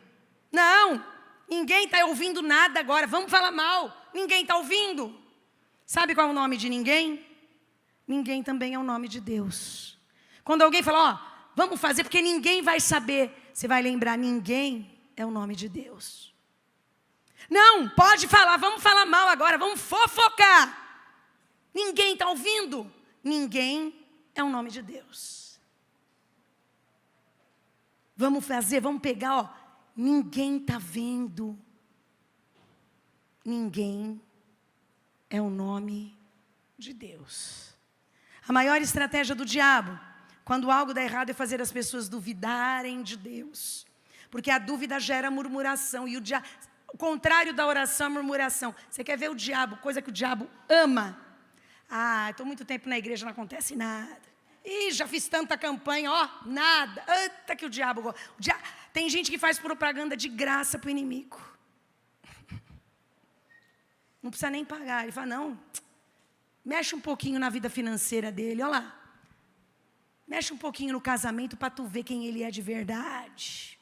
Não, ninguém está ouvindo nada agora, vamos falar mal. Ninguém está ouvindo. Sabe qual é o nome de ninguém? Ninguém também é o nome de Deus. Quando alguém fala, ó, vamos fazer porque ninguém vai saber. Você vai lembrar, ninguém é o nome de Deus. Não, pode falar, vamos falar mal agora, vamos fofocar. Ninguém está ouvindo. Ninguém é o nome de Deus. Vamos fazer, vamos pegar, ó. Ninguém está vendo. Ninguém é o nome de Deus. A maior estratégia do diabo, quando algo dá errado, é fazer as pessoas duvidarem de Deus. Porque a dúvida gera murmuração. E o contrário da oração é murmuração. Você quer ver o diabo, coisa que o diabo ama? Ah, estou muito tempo na igreja, não acontece nada. Ih, já fiz tanta campanha, ó, nada. Eita que o diabo... Tem gente que faz propaganda de graça para o inimigo. Não precisa nem pagar. Ele fala, não, mexe um pouquinho na vida financeira dele, olha lá. Mexe um pouquinho no casamento para tu ver quem ele é de verdade.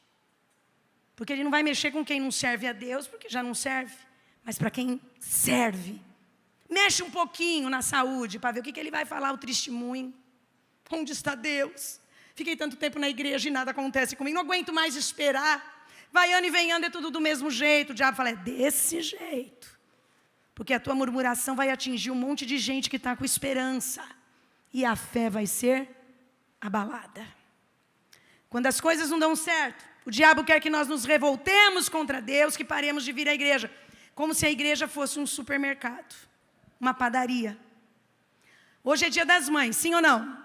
Porque ele não vai mexer com quem não serve a Deus, porque já não serve. Mas para quem serve. Mexe um pouquinho na saúde, para ver o que ele vai falar, o testemunho. Onde está Deus? Fiquei tanto tempo na igreja e nada acontece comigo. Não aguento mais esperar. Vai ano e vem ano, é tudo do mesmo jeito. O diabo fala, é desse jeito. Porque a tua murmuração vai atingir um monte de gente que está com esperança. E a fé vai ser abalada. Quando as coisas não dão certo, o diabo quer que nós nos revoltemos contra Deus, que paremos de vir à igreja. Como se a igreja fosse um supermercado, uma padaria. Hoje é dia das mães, sim ou não?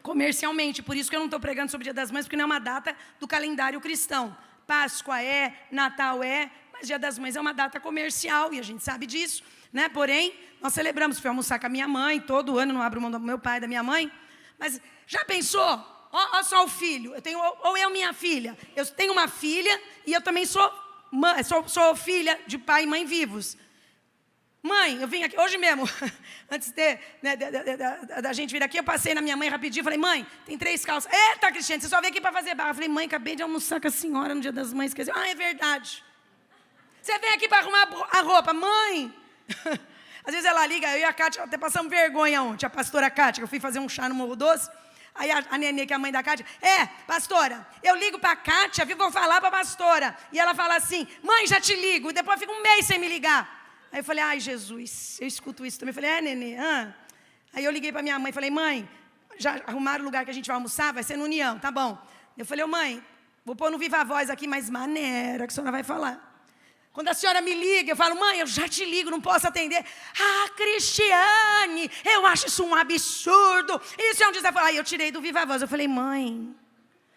Comercialmente, por isso que eu não estou pregando sobre o dia das mães, porque não é uma data do calendário cristão. Páscoa é, Natal é, mas dia das mães é uma data comercial, e a gente sabe disso, né? Porém, nós celebramos, fui almoçar com a minha mãe, todo ano, não abro mão do meu pai, da minha mãe. Mas já pensou? ó só o filho. Eu tenho, ou eu, minha filha. Eu tenho uma filha e eu também sou sou filha de pai e mãe vivos. Mãe, eu vim aqui, hoje mesmo, antes da gente vir aqui, eu passei na minha mãe rapidinho, falei, mãe, tem 3 calças. Eita, Cristiane, você só veio aqui para fazer barra. Eu falei, mãe, acabei de almoçar com a senhora no dia das mães. Quer dizer, é verdade. Você vem aqui para arrumar a roupa, mãe. Às vezes ela liga, eu e a Kátia até passamos vergonha ontem, a pastora Kátia, que eu fui fazer um chá no Morro Doce. Aí a Nenê, que é a mãe da Kátia, pastora, eu ligo para a Kátia, vou falar para a pastora. E ela fala assim, mãe, já te ligo. E depois fica um mês sem me ligar. Aí eu falei, ai Jesus, eu escuto isso também. Eu falei, Nenê, Aí eu liguei para minha mãe, falei, mãe, já arrumaram o lugar que a gente vai almoçar? Vai ser no União, tá bom. Eu falei, mãe, vou pôr no Viva Voz aqui, mas maneira que a senhora vai falar. Quando a senhora me liga, eu falo, mãe, eu já te ligo, não posso atender. Cristiane, eu acho isso um absurdo. Isso é um desafio. Aí eu tirei do Viva Voz. Eu falei, mãe,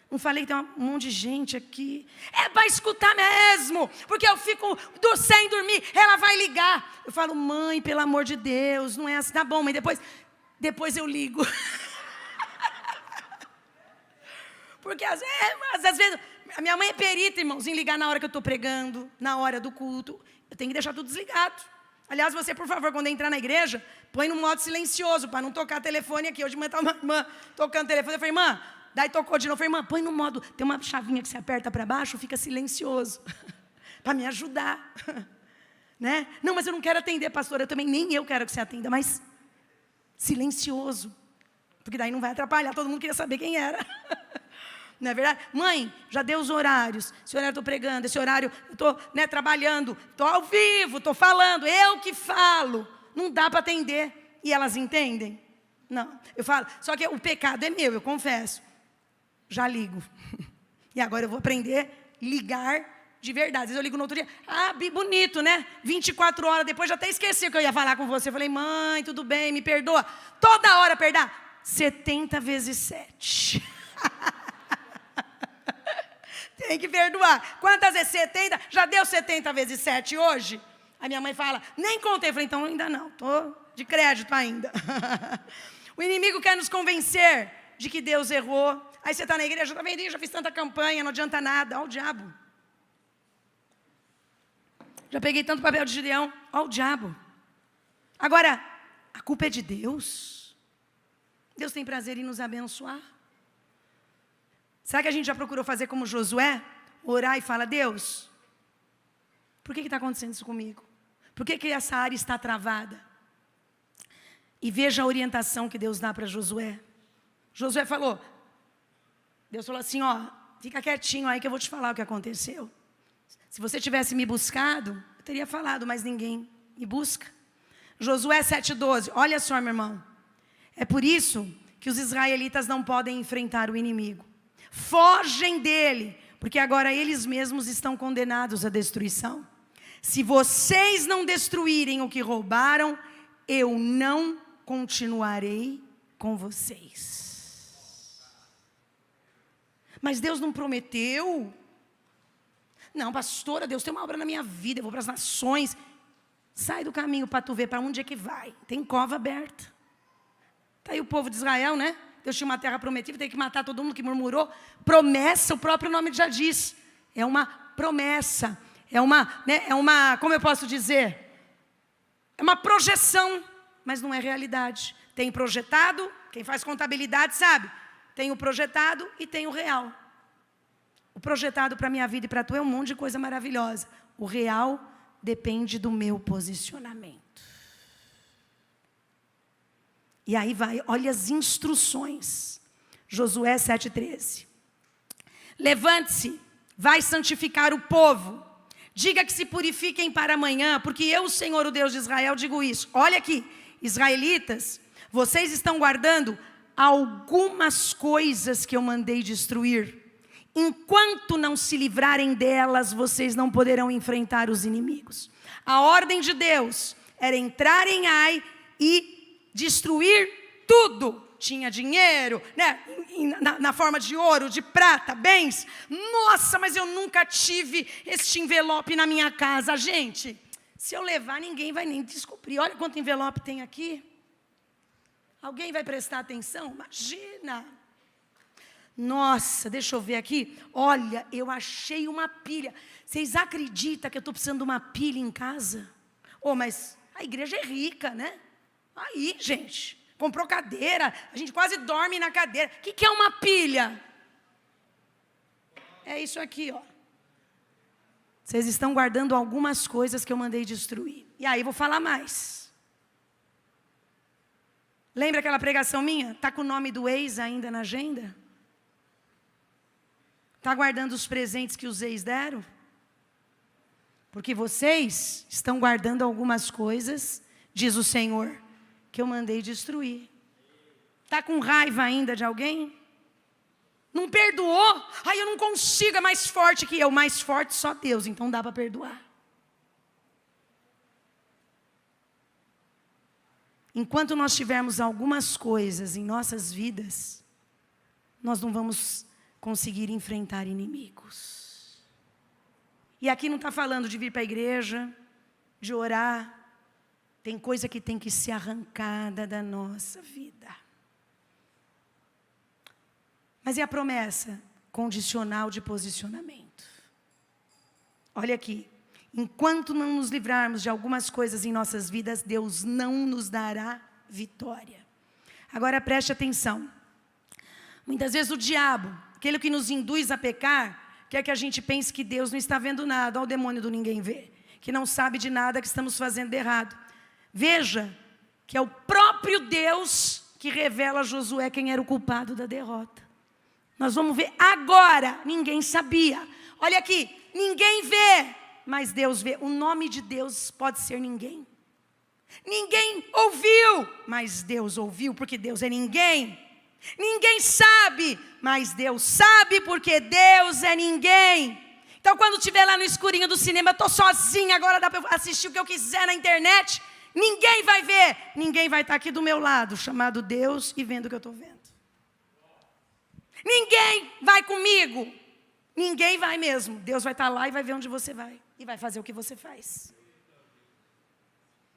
não falei que tem um monte de gente aqui. É para escutar mesmo, porque eu fico sem dormir, ela vai ligar. Eu falo, mãe, pelo amor de Deus, não é assim, tá bom, mãe, depois eu ligo. Porque às vezes... A minha mãe é perita, irmãos, em ligar na hora que eu estou pregando, na hora do culto. Eu tenho que deixar tudo desligado. Aliás, você, por favor, quando entrar na igreja, põe no modo silencioso, para não tocar telefone aqui. Hoje de manhã estava uma irmã tocando telefone. Eu falei, irmã, daí tocou de novo. Eu falei, irmã, põe no modo, tem uma chavinha que você aperta para baixo, fica silencioso. Para me ajudar. Né? Não, mas eu não quero atender, pastor. Nem eu quero que você atenda, mas silencioso. Porque daí não vai atrapalhar, todo mundo queria saber quem era. Não é verdade? Mãe, já deu os horários. Esse horário eu estou pregando, esse horário eu estou trabalhando, estou ao vivo, estou falando, eu que falo. Não dá para atender. E elas entendem? Não. Eu falo, só que o pecado é meu, eu confesso. Já ligo. E agora eu vou aprender a ligar de verdade. Às vezes eu ligo no outro dia, bonito, né? 24 horas depois, já até esqueci que eu ia falar com você. Eu falei, mãe, tudo bem, me perdoa. Toda hora, perdão. 70 vezes 7. Tem que perdoar. Quantas vezes? 70? Já deu 70 vezes 7 hoje? A minha mãe fala, nem contei. Eu falei, então ainda não, estou de crédito ainda. O inimigo quer nos convencer de que Deus errou. Aí você está na igreja, está vendo, já fiz tanta campanha, não adianta nada. Olha o diabo. Já peguei tanto papel de Gideão. Olha o diabo. Agora, a culpa é de Deus. Deus tem prazer em nos abençoar. Será que a gente já procurou fazer como Josué? Orar e falar, Deus, por que está acontecendo isso comigo? Por que essa área está travada? E veja a orientação que Deus dá para Josué. Josué falou, Deus falou assim, fica quietinho aí que eu vou te falar o que aconteceu. Se você tivesse me buscado, eu teria falado, mas ninguém me busca. Josué 7,12, olha só, meu irmão. É por isso que os israelitas não podem enfrentar o inimigo. Fogem dele, porque agora eles mesmos estão condenados à destruição. Se vocês não destruírem o que roubaram, eu não continuarei com vocês. Mas Deus não prometeu? Não, pastora, Deus tem uma obra na minha vida, eu vou para as nações. Sai do caminho para tu ver para onde é que vai. Tem cova aberta. Está aí o povo de Israel, né? Deus tinha uma terra prometida, tem que matar todo mundo que murmurou. Promessa, o próprio nome já diz. É uma promessa. É uma, como eu posso dizer? É uma projeção, mas não é realidade. Tem projetado, quem faz contabilidade sabe. Tem o projetado e tem o real. O projetado para a minha vida e para a tua é um monte de coisa maravilhosa. O real depende do meu posicionamento. E aí vai, olha as instruções. Josué 7,13. Levante-se, vai santificar o povo. Diga que se purifiquem para amanhã, porque eu, o Senhor, o Deus de Israel, digo isso. Olha aqui, israelitas, vocês estão guardando algumas coisas que eu mandei destruir. Enquanto não se livrarem delas, vocês não poderão enfrentar os inimigos. A ordem de Deus era entrar em Ai e destruir tudo. Tinha dinheiro, né? na forma de ouro, de prata, bens. Nossa, mas eu nunca tive este envelope na minha casa. Gente, se eu levar, ninguém vai nem descobrir. Olha quanto envelope tem aqui. Alguém vai prestar atenção? Imagina. Nossa, deixa eu ver aqui. Olha, eu achei uma pilha. Vocês acreditam que eu estou precisando de uma pilha em casa? Mas a igreja é rica, né? Aí, gente, comprou cadeira, a gente quase dorme na cadeira. O que é uma pilha? É isso aqui, ó. Vocês estão guardando algumas coisas que eu mandei destruir. E aí, vou falar mais. Lembra aquela pregação minha? Está com o nome do ex ainda na agenda? Está guardando os presentes que os ex deram? Porque vocês estão guardando algumas coisas, diz o Senhor, que eu mandei destruir. Está com raiva ainda de alguém? Não perdoou? Eu não consigo, é mais forte que eu. Mais forte só Deus, então dá para perdoar. Enquanto nós tivermos algumas coisas em nossas vidas, nós não vamos conseguir enfrentar inimigos. E aqui não está falando de vir para a igreja, de orar. Tem coisa que tem que ser arrancada da nossa vida. Mas e a promessa condicional de posicionamento? Olha aqui. Enquanto não nos livrarmos de algumas coisas em nossas vidas, Deus não nos dará vitória. Agora preste atenção. Muitas vezes o diabo, aquele que nos induz a pecar, quer que a gente pense que Deus não está vendo nada. Olha o demônio do ninguém vê. Que não sabe de nada que estamos fazendo de errado. Veja que é o próprio Deus que revela a Josué quem era o culpado da derrota. Nós vamos ver agora. Ninguém sabia. Olha aqui, ninguém vê, mas Deus vê. O nome de Deus pode ser ninguém. Ninguém ouviu, mas Deus ouviu, porque Deus é ninguém. Ninguém sabe, mas Deus sabe, porque Deus é ninguém. Então quando estiver lá no escurinho do cinema, eu estou sozinha, agora dá para assistir o que eu quiser na internet. Ninguém vai ver, ninguém vai estar aqui do meu lado, chamado Deus, e vendo o que eu estou vendo. Ninguém vai comigo. Ninguém vai mesmo. Deus vai estar lá e vai ver onde você vai. E vai fazer o que você faz.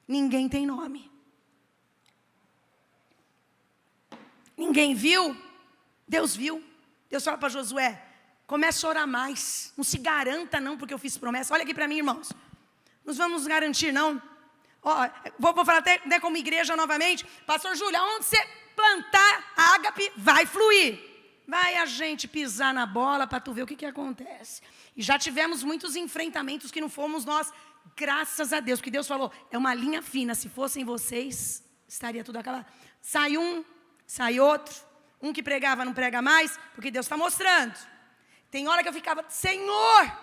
Ninguém tem nome. Ninguém viu. Deus viu. Deus fala para Josué, comece a orar mais. Não se garanta não, porque eu fiz promessa. Olha aqui para mim, irmãos. Não vamos nos garantir não. Vou falar até como igreja novamente. Pastor Júlio, onde você plantar a ágape, vai fluir. Vai a gente pisar na bola para tu ver o que acontece. E já tivemos muitos enfrentamentos que não fomos nós, graças a Deus. Porque Deus falou, é uma linha fina. Se fossem vocês, estaria tudo acabado. Sai um, sai outro. Um que pregava não prega mais, porque Deus está mostrando. Tem hora que eu ficava, Senhor.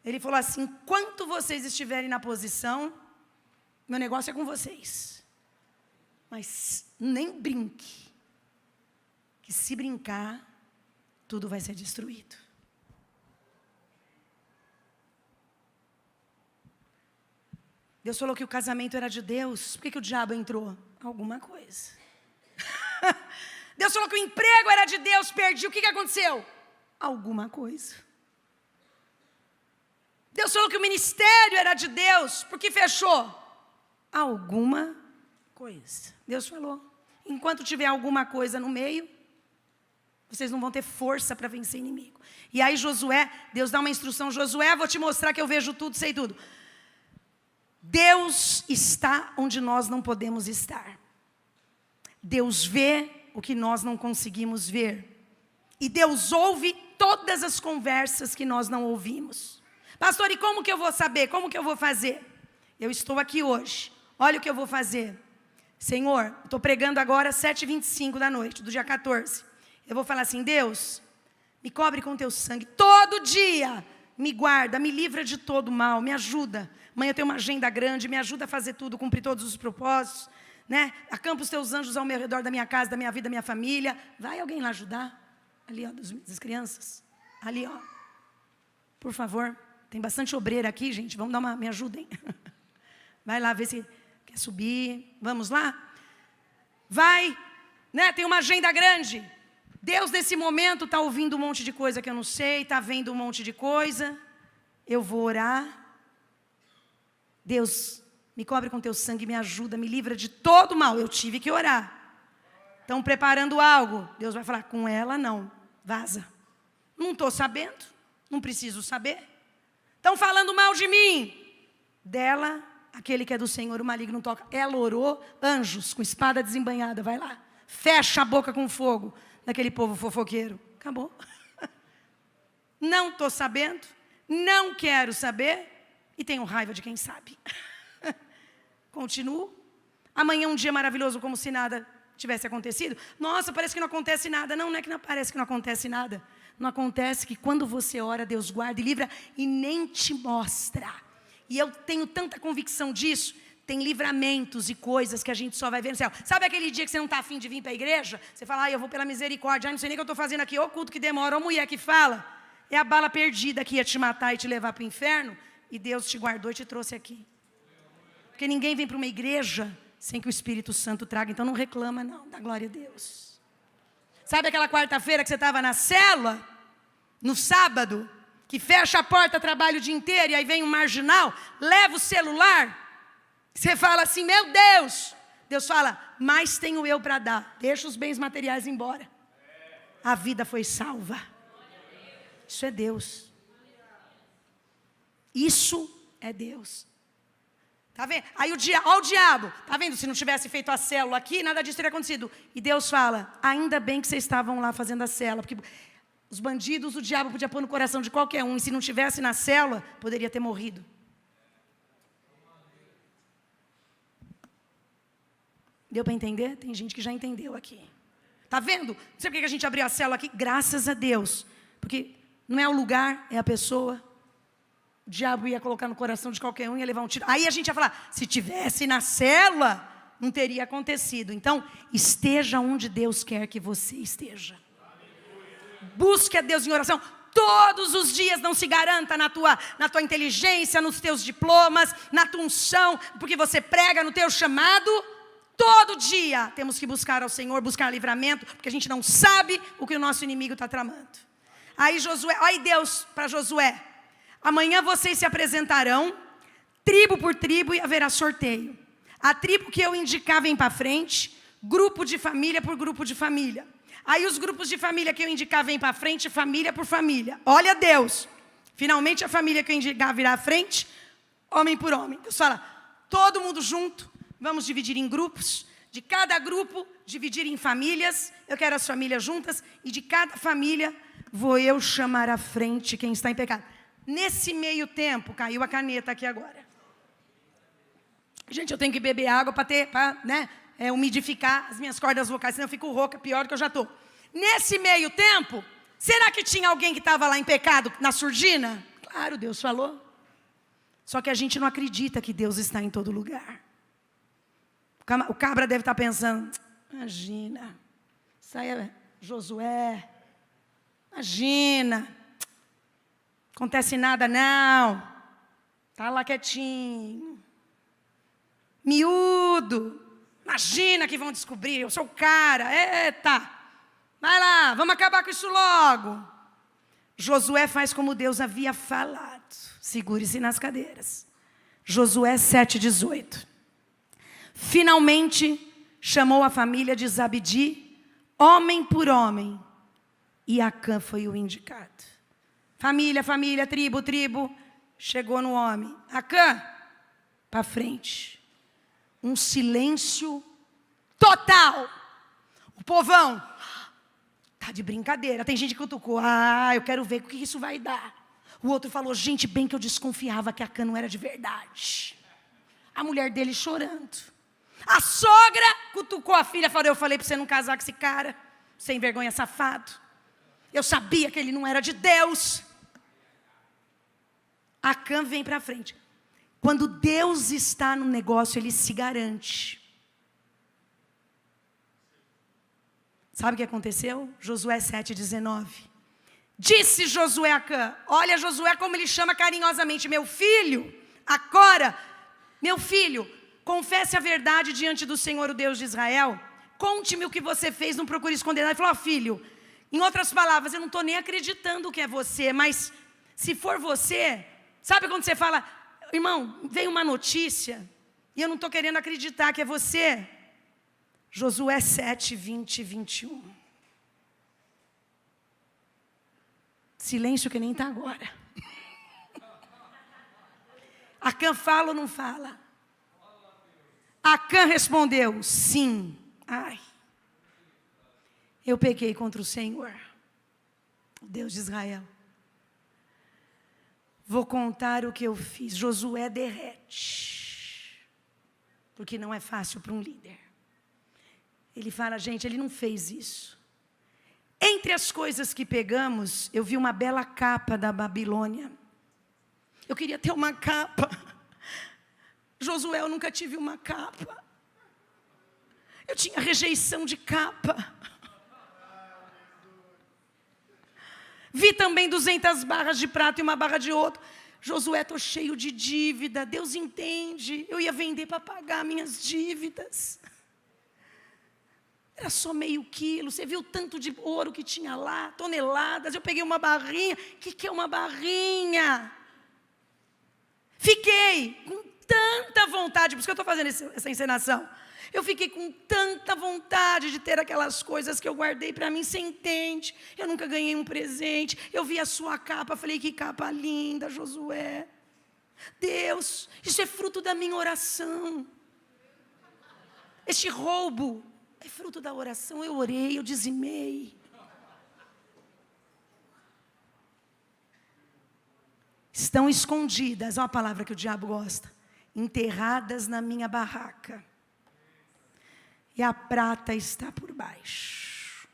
Ele falou assim, enquanto vocês estiverem na posição, meu negócio é com vocês. Mas nem brinque. Que se brincar, tudo vai ser destruído. Deus falou que o casamento era de Deus. Por que o diabo entrou? Alguma coisa. Deus falou que o emprego era de Deus, perdi. O que aconteceu? Alguma coisa. Deus falou que o ministério era de Deus. Por que fechou? Alguma coisa. Deus falou. Enquanto tiver alguma coisa no meio, vocês não vão ter força para vencer inimigo. E aí Josué, Deus dá uma instrução. Josué, vou te mostrar que eu vejo tudo, sei tudo. Deus está onde nós não podemos estar. Deus vê o que nós não conseguimos ver. E Deus ouve todas as conversas que nós não ouvimos. Pastor, e como que eu vou saber? Como que eu vou fazer? Eu estou aqui hoje. Olha o que eu vou fazer. Senhor, estou pregando agora 7h25 da noite, do dia 14. Eu vou falar assim, Deus, me cobre com teu sangue. Todo dia, me guarda, me livra de todo mal, me ajuda. Mãe, eu tenho uma agenda grande, me ajuda a fazer tudo, cumprir todos os propósitos. Né? Acampa os teus anjos ao meu redor da minha casa, da minha vida, da minha família. Vai alguém lá ajudar? Ali, ó, das crianças. Ali, ó. Por favor. Tem bastante obreira aqui, gente. Vamos dar me ajudem. Vai lá ver se quer subir. Vamos lá? Vai. Né? Tem uma agenda grande. Deus, nesse momento, está ouvindo um monte de coisa que eu não sei. Está vendo um monte de coisa. Eu vou orar. Deus, me cobre com teu sangue, me ajuda, me livra de todo mal. Eu tive que orar. Estão preparando algo. Deus vai falar, com ela não. vaza. Não estou sabendo, não preciso saber. Estão falando mal de mim. Dela, aquele que é do Senhor, o maligno toca. Ela orou, anjos com espada desembainhada, vai lá. Fecha a boca com fogo daquele povo fofoqueiro. Acabou. Não estou sabendo, não quero saber e tenho raiva de quem sabe. Continuo. Amanhã um dia maravilhoso como se nada tivesse acontecido. Nossa, parece que não acontece nada. Não, não é que não parece que não acontece nada. Não acontece que quando você ora, Deus guarda e livra e nem te mostra. E eu tenho tanta convicção disso. Tem livramentos e coisas que a gente só vai ver no céu. Sabe aquele dia que você não está afim de vir para a igreja? Você fala, eu vou pela misericórdia. Não sei nem o que eu estou fazendo aqui. Ô culto que demora, ô mulher que fala. É a bala perdida que ia te matar e te levar para o inferno. E Deus te guardou e te trouxe aqui. Porque ninguém vem para uma igreja sem que o Espírito Santo traga. Então não reclama não, dá glória a Deus. Sabe aquela quarta-feira que você estava na célula? No sábado? Que fecha a porta, trabalha o dia inteiro e aí vem um marginal, leva o celular. Você fala assim, meu Deus. Deus fala, mais tenho eu para dar. Deixa os bens materiais embora. A vida foi salva. Isso é Deus. Isso é Deus. Tá vendo? Aí ó o diabo, tá vendo? Se não tivesse feito a célula aqui, nada disso teria acontecido. E Deus fala, ainda bem que vocês estavam lá fazendo a célula, porque os bandidos, o diabo podia pôr no coração de qualquer um, e se não tivesse na célula, poderia ter morrido. Deu para entender? Tem gente que já entendeu aqui. Tá vendo? Não sei por que a gente abriu a célula aqui, graças a Deus. Porque não é o lugar, é a pessoa. O diabo ia colocar no coração de qualquer um e ia levar um tiro. Aí a gente ia falar, se tivesse na célula, não teria acontecido. Então, esteja onde Deus quer que você esteja. Busque a Deus em oração. Todos os dias, não se garanta na tua inteligência, nos teus diplomas, na tua unção, porque você prega no teu chamado. Todo dia temos que buscar ao Senhor, buscar livramento, porque a gente não sabe o que o nosso inimigo está tramando. Aí Josué, olha Deus para Josué. Amanhã vocês se apresentarão, tribo por tribo, e haverá sorteio. A tribo que eu indicar vem para frente, grupo de família por grupo de família. Aí os grupos de família que eu indicar vem para frente, família por família. Olha Deus, finalmente a família que eu indicar virá à frente, homem por homem. Deus fala, todo mundo junto, vamos dividir em grupos. De cada grupo, dividir em famílias. Eu quero as famílias juntas. E de cada família, vou eu chamar à frente quem está em pecado. Nesse meio tempo, caiu a caneta aqui agora. Gente, eu tenho que beber água para umidificar as minhas cordas vocais, senão eu fico rouca, pior do que eu já estou. Nesse meio tempo, será que tinha alguém que estava lá em pecado, na surdina? Claro, Deus falou. Só que a gente não acredita que Deus está em todo lugar. O cabra deve estar pensando, imagina, isso aí é Josué, imagina. Acontece nada não, está lá quietinho, miúdo, imagina que vão descobrir, eu sou o cara, eita, vai lá, vamos acabar com isso logo. Josué faz como Deus havia falado, segure-se nas cadeiras. Josué 7:18, finalmente chamou a família de Zabdi, homem por homem, e Acã foi o indicado. Família, família, tribo, tribo. Chegou no homem. Acã, para frente. Um silêncio total. O povão, tá de brincadeira. Tem gente que cutucou. Eu quero ver o que isso vai dar. O outro falou, gente, bem que eu desconfiava que Acã não era de verdade. A mulher dele chorando. A sogra cutucou a filha. Falou, eu falei para você não casar com esse cara. Sem vergonha, safado. Eu sabia que ele não era de Deus. Acã vem para frente. Quando Deus está no negócio, Ele se garante. Sabe o que aconteceu? Josué 7:19. Disse Josué a Acã, olha Josué como ele chama carinhosamente, meu filho, agora, meu filho, confesse a verdade diante do Senhor, o Deus de Israel. Conte-me o que você fez, não procure esconder nada. Ele falou, filho, em outras palavras, eu não estou nem acreditando que é você, mas se for você... Sabe quando você fala, irmão, veio uma notícia e eu não estou querendo acreditar que é você? Josué 7:20 e 21. Silêncio que nem está agora. Acã fala ou não fala? Acã respondeu, sim. Ai, eu pequei contra o Senhor, Deus de Israel. Vou contar o que eu fiz. Josué derrete, porque não é fácil para um líder. Ele fala, gente, ele não fez isso. Entre as coisas que pegamos, eu vi uma bela capa da Babilônia. Eu queria ter uma capa. Josué, eu nunca tive uma capa. Eu tinha rejeição de capa. Vi também 200 barras de prata e uma barra de ouro. Josué, estou cheio de dívida. Deus entende. Eu ia vender para pagar minhas dívidas. Era só meio quilo. Você viu o tanto de ouro que tinha lá? Toneladas. Eu peguei uma barrinha. O que é uma barrinha? Fiquei com tanta vontade. Por isso que eu estou fazendo essa encenação. Eu fiquei com tanta vontade de ter aquelas coisas que eu guardei para mim. Você entende? Eu nunca ganhei um presente. Eu vi a sua capa, falei, que capa linda, Josué. Deus, isso é fruto da minha oração. Este roubo é fruto da oração. Eu orei, eu dizimei. Estão escondidas, olha a palavra que o diabo gosta. Enterradas na minha barraca. E a prata está por baixo.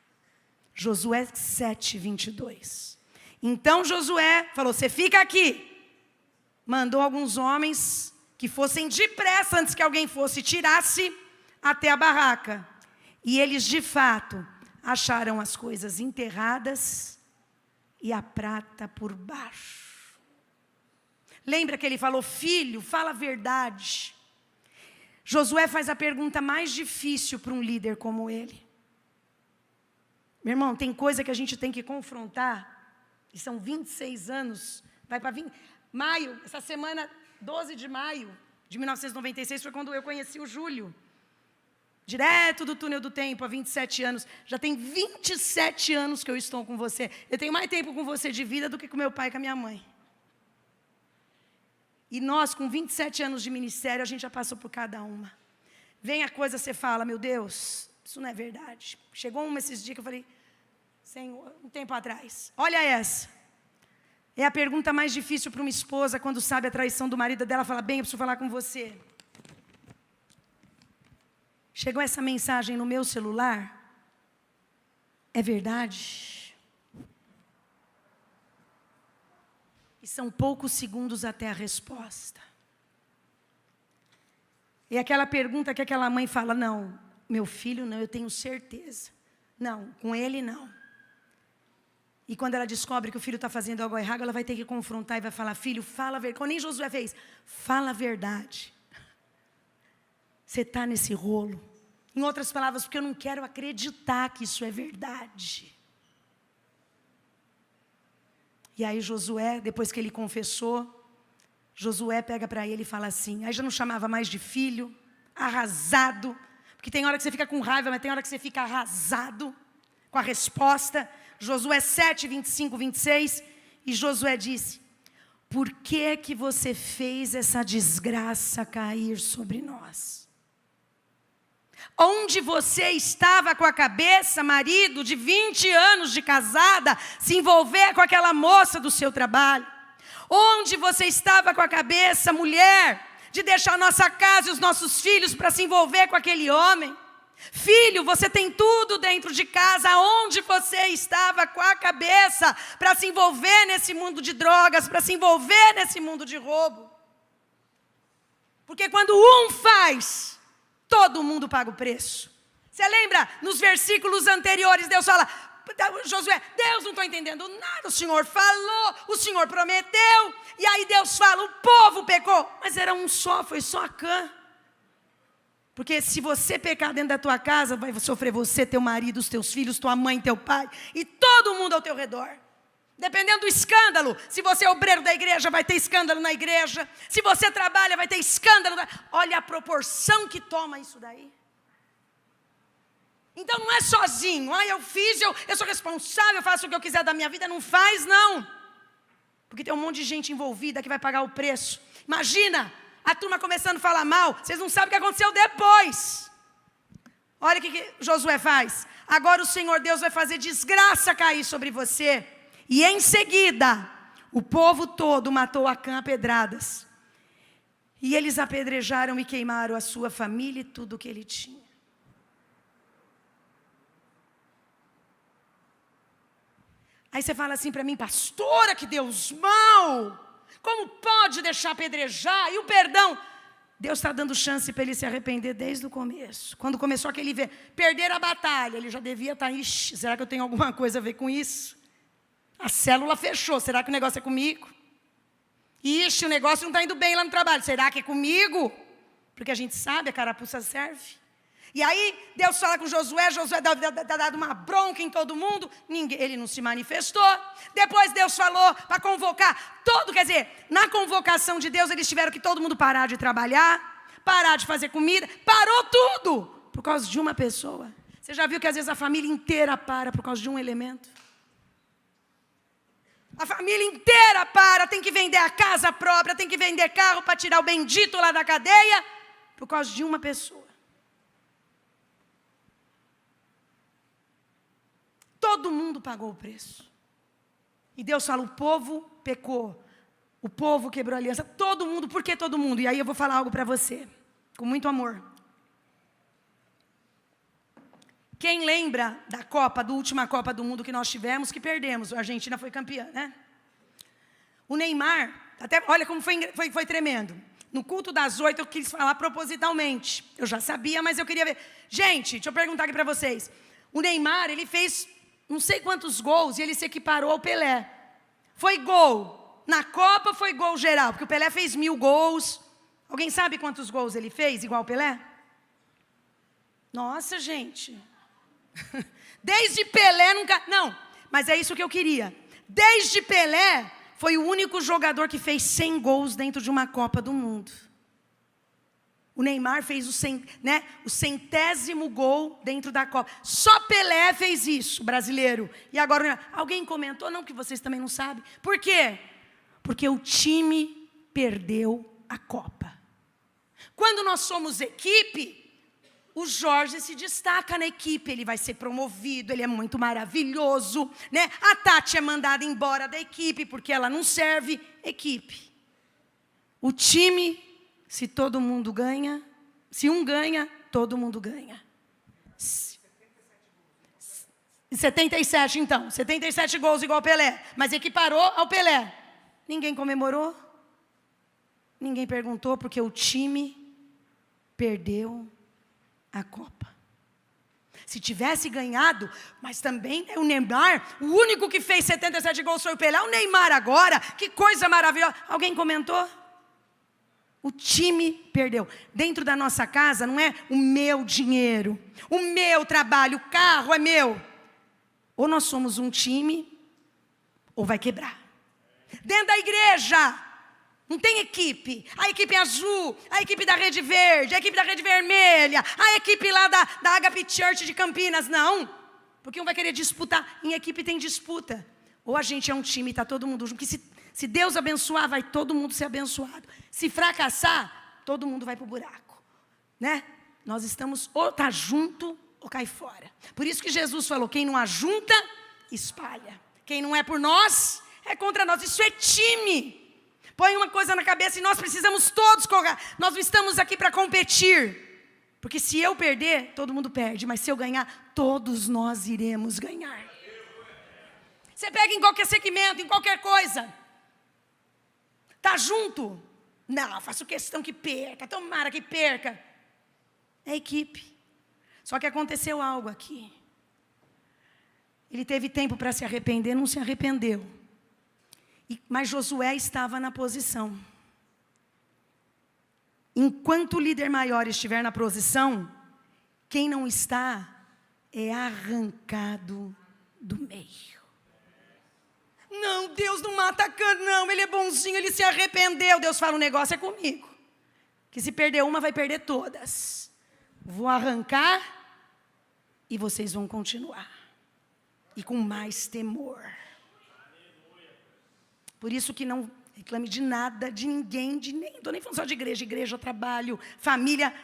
Josué 7, 22. Então Josué falou, você fica aqui. Mandou alguns homens que fossem depressa antes que alguém fosse e tirasse até a barraca. E eles de fato acharam as coisas enterradas e a prata por baixo. Lembra que ele falou, filho, fala a verdade. Josué faz a pergunta mais difícil para um líder como ele. Meu irmão, tem coisa que a gente tem que confrontar. E são 26 anos. Vai para maio, essa semana, 12 de maio de 1996, foi quando eu conheci o Júlio. Direto do túnel do tempo, há 27 anos. Já tem 27 anos que eu estou com você. Eu tenho mais tempo com você de vida do que com meu pai e com a minha mãe. E nós, com 27 anos de ministério, a gente já passou por cada uma. Vem a coisa, você fala, meu Deus, isso não é verdade. Chegou uma esses dias que eu falei, Senhor, um tempo atrás, olha essa. É a pergunta mais difícil para uma esposa, quando sabe a traição do marido dela, fala, bem, eu preciso falar com você. Chegou essa mensagem no meu celular, é verdade? E são poucos segundos até a resposta. E aquela pergunta que aquela mãe fala, não, meu filho não, eu tenho certeza. Não, com ele não. E quando ela descobre que o filho está fazendo algo errado, ela vai ter que confrontar e vai falar, filho, fala a verdade. Como nem Josué fez, fala a verdade. Você está nesse rolo. Em outras palavras, porque eu não quero acreditar que isso é verdade. E aí Josué, depois que ele confessou, Josué pega para ele e fala assim, aí já não chamava mais de filho, arrasado, porque tem hora que você fica com raiva, mas tem hora que você fica arrasado com a resposta. Josué 7, 25, 26, e Josué disse, por que que você fez essa desgraça cair sobre nós? Onde você estava com a cabeça, marido de 20 anos de casada, se envolver com aquela moça do seu trabalho? Onde você estava com a cabeça, mulher, de deixar nossa casa e os nossos filhos para se envolver com aquele homem? Filho, você tem tudo dentro de casa. Onde você estava com a cabeça para se envolver nesse mundo de drogas, para se envolver nesse mundo de roubo? Porque quando um faz, todo mundo paga o preço. Você lembra, nos versículos anteriores, Deus fala, Josué, Deus não estou entendendo nada, o Senhor falou, o Senhor prometeu, e aí Deus fala, o povo pecou, mas era um só, foi só Acã. Porque se você pecar dentro da tua casa, vai sofrer você, teu marido, os teus filhos, tua mãe, teu pai, e todo mundo ao teu redor. Dependendo do escândalo, se você é obreiro da igreja, vai ter escândalo na igreja. Se você trabalha, vai ter escândalo. Olha a proporção que toma isso daí. Então não é sozinho, eu fiz, eu sou responsável, eu faço o que eu quiser da minha vida. Não faz, não. Porque tem um monte de gente envolvida que vai pagar o preço. Imagina, a turma começando a falar mal, vocês não sabem o que aconteceu depois. Olha o que Josué faz. Agora o Senhor Deus vai fazer desgraça cair sobre você. E em seguida, o povo todo matou Acã a pedradas. E eles apedrejaram e queimaram a sua família e tudo o que ele tinha. Aí você fala assim para mim, pastora, que Deus mau, como pode deixar apedrejar? E o perdão? Deus está dando chance para ele se arrepender desde o começo. Quando começou aquele perder a batalha, ele já devia estar, será que eu tenho alguma coisa a ver com isso? A célula fechou, será que o negócio é comigo? O negócio não está indo bem lá no trabalho, será que é comigo? Porque a gente sabe, a carapuça serve. E aí, Deus fala com Josué dá dado uma bronca em todo mundo, ele não se manifestou. Depois Deus falou para convocar na convocação de Deus, eles tiveram que todo mundo parar de trabalhar, parar de fazer comida, parou tudo, por causa de uma pessoa. Você já viu que às vezes a família inteira para por causa de um elemento? A família inteira tem que vender a casa própria, tem que vender carro para tirar o bendito lá da cadeia, por causa de uma pessoa. Todo mundo pagou o preço. E Deus fala, o povo pecou. O povo quebrou a aliança. Todo mundo, por que todo mundo? E aí eu vou falar algo para você, com muito amor. Quem lembra da última Copa do Mundo que nós tivemos, que perdemos? A Argentina foi campeã, né? O Neymar, olha como foi tremendo. No culto das 8 eu quis falar propositalmente. Eu já sabia, mas eu queria ver. Gente, deixa eu perguntar aqui para vocês. O Neymar, ele fez não sei quantos gols e ele se equiparou ao Pelé. Foi gol na Copa, foi gol geral, porque o Pelé fez 1000 gols. Alguém sabe quantos gols ele fez, igual o Pelé? Nossa, gente. Desde Pelé nunca... Não, mas é isso que eu queria. Desde Pelé, foi o único jogador que fez 100 gols dentro de uma Copa do Mundo. O Neymar fez o 100º gol dentro da Copa. Só Pelé fez isso, brasileiro. E agora, alguém comentou, não, que vocês também não sabem. Por quê? Porque o time perdeu a Copa. Quando nós somos equipe, o Jorge se destaca na equipe, ele vai ser promovido, ele é muito maravilhoso, né? A Tati é mandada embora da equipe, porque ela não serve equipe. O time... Se todo mundo ganha, se um ganha, todo mundo ganha. 77 então, 77 gols igual ao Pelé, mas equiparou ao Pelé. Ninguém comemorou, ninguém perguntou, porque o time perdeu a Copa. Se tivesse ganhado, mas também o Neymar, o único que fez 77 gols foi o Pelé, o Neymar agora, que coisa maravilhosa. Alguém comentou? O time perdeu. Dentro da nossa casa não é o meu dinheiro, o meu trabalho, o carro é meu. Ou nós somos um time, ou vai quebrar. Dentro da igreja, não tem equipe. A equipe azul, a equipe da Rede Verde, a equipe da Rede Vermelha, a equipe lá da Agape Church de Campinas. Não, porque um vai querer disputar. Em equipe tem disputa. Ou a gente é um time e está todo mundo junto. Porque se Deus abençoar, vai todo mundo ser abençoado. Se fracassar, todo mundo vai para o buraco, né? Nós estamos ou tá junto ou cai fora. Por isso que Jesus falou, quem não ajunta, espalha. Quem não é por nós, é contra nós. Isso é time. Põe uma coisa na cabeça e nós precisamos todos correr. Nós não estamos aqui para competir. Porque se eu perder, todo mundo perde. Mas se eu ganhar, todos nós iremos ganhar. Você pega em qualquer segmento, em qualquer coisa. Tá junto? Não, faço questão que perca, tomara que perca. É equipe. Só que aconteceu algo aqui. Ele teve tempo para se arrepender, não se arrependeu. Mas Josué estava na posição. Enquanto o líder maior estiver na posição, quem não está é arrancado do meio. Não, Deus não mata Acã, não, ele é bonzinho, ele se arrependeu. Deus fala, o negócio é comigo. Que se perder uma, vai perder todas. Vou arrancar E vocês vão continuar. E com mais temor. Por isso que não reclame de nada, de ninguém, não estou nem falando só de igreja, trabalho, família.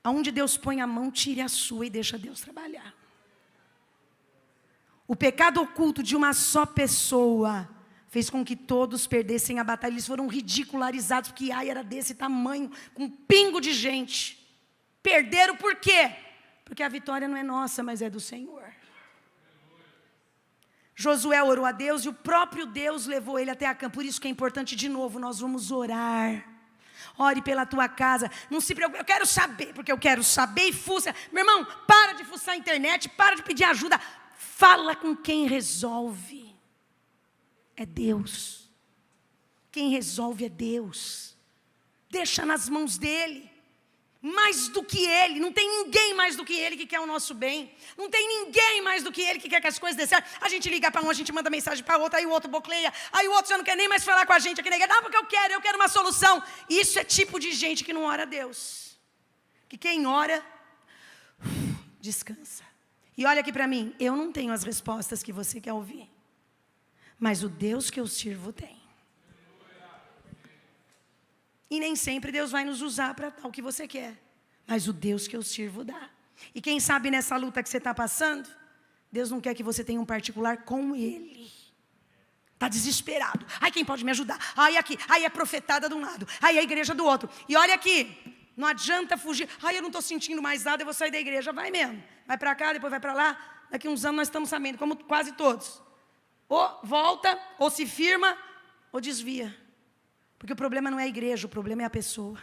Aonde Deus põe a mão, tire a sua e deixa Deus trabalhar. O pecado oculto de uma só pessoa fez com que todos perdessem a batalha. Eles foram ridicularizados, porque Ai era desse tamanho, com um pingo de gente. Perderam por quê? Porque a vitória não é nossa, mas é do Senhor. Josué orou a Deus e o próprio Deus levou ele até a campo. Por isso que é importante, de novo, nós vamos orar. Ore pela tua casa. Não se preocupe, eu quero saber, porque eu quero saber e fuça. Meu irmão, para de fuçar a internet, para de pedir ajuda. Fala com quem resolve. É Deus. Quem resolve é Deus. Deixa nas mãos dele. Mais do que ele, não tem ninguém mais do que ele que quer o nosso bem. Não tem ninguém mais do que ele que quer que as coisas dê certo. A gente liga para um, a gente manda mensagem para outro, aí o outro bocleia, aí o outro já não quer nem mais falar com a gente aqui na igreja. Não, porque eu quero uma solução. Isso é tipo de gente que não ora a Deus. Que quem ora, descansa. E olha aqui para mim, eu não tenho as respostas que você quer ouvir. Mas o Deus que eu sirvo tem. E nem sempre Deus vai nos usar para tal que você quer. Mas o Deus que eu sirvo dá. E quem sabe nessa luta que você está passando, Deus não quer que você tenha um particular com Ele. Está desesperado. Ai, quem pode me ajudar? Ai, aqui. Ai, é profetada de um lado. Ai, é a igreja do outro. E olha aqui, não adianta fugir. Ai, eu não estou sentindo mais nada, eu vou sair da igreja. Vai mesmo. Vai para cá, depois vai para lá. Daqui uns anos nós estamos sabendo, como quase todos. Ou volta, ou se firma, ou desvia. Porque o problema não é a igreja, o problema é a pessoa.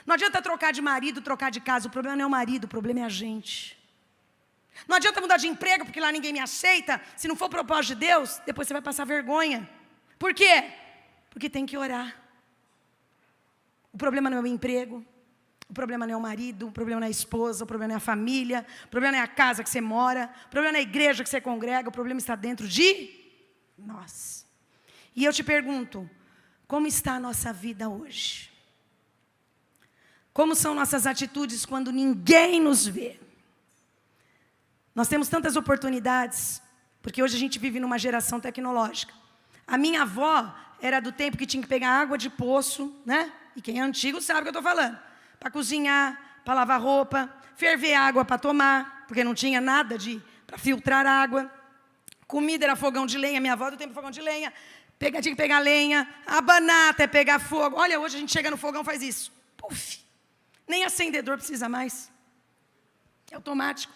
Não adianta trocar de marido, trocar de casa, o problema não é o marido, o problema é a gente. Não adianta mudar de emprego, porque lá ninguém me aceita. Se não for o propósito de Deus, depois você vai passar vergonha. Por quê? Porque tem que orar. O problema não é o emprego, o problema não é o marido, o problema não é a esposa, o problema não é a família, o problema não é a casa que você mora, o problema não é a igreja que você congrega, o problema está dentro de nós. E eu te pergunto, como está a nossa vida hoje? Como são nossas atitudes quando ninguém nos vê? Nós temos tantas oportunidades, porque hoje a gente vive numa geração tecnológica. A minha avó era do tempo que tinha que pegar água de poço, né? E quem é antigo sabe o que eu estou falando. Para cozinhar, para lavar roupa, ferver água para tomar, porque não tinha nada para filtrar água. Comida era fogão de lenha, minha avó do tempo fogão de lenha. Tinha que pegar lenha, abanar até pegar fogo. Olha, hoje a gente chega no fogão e faz isso. Puf, nem acendedor precisa mais. É automático.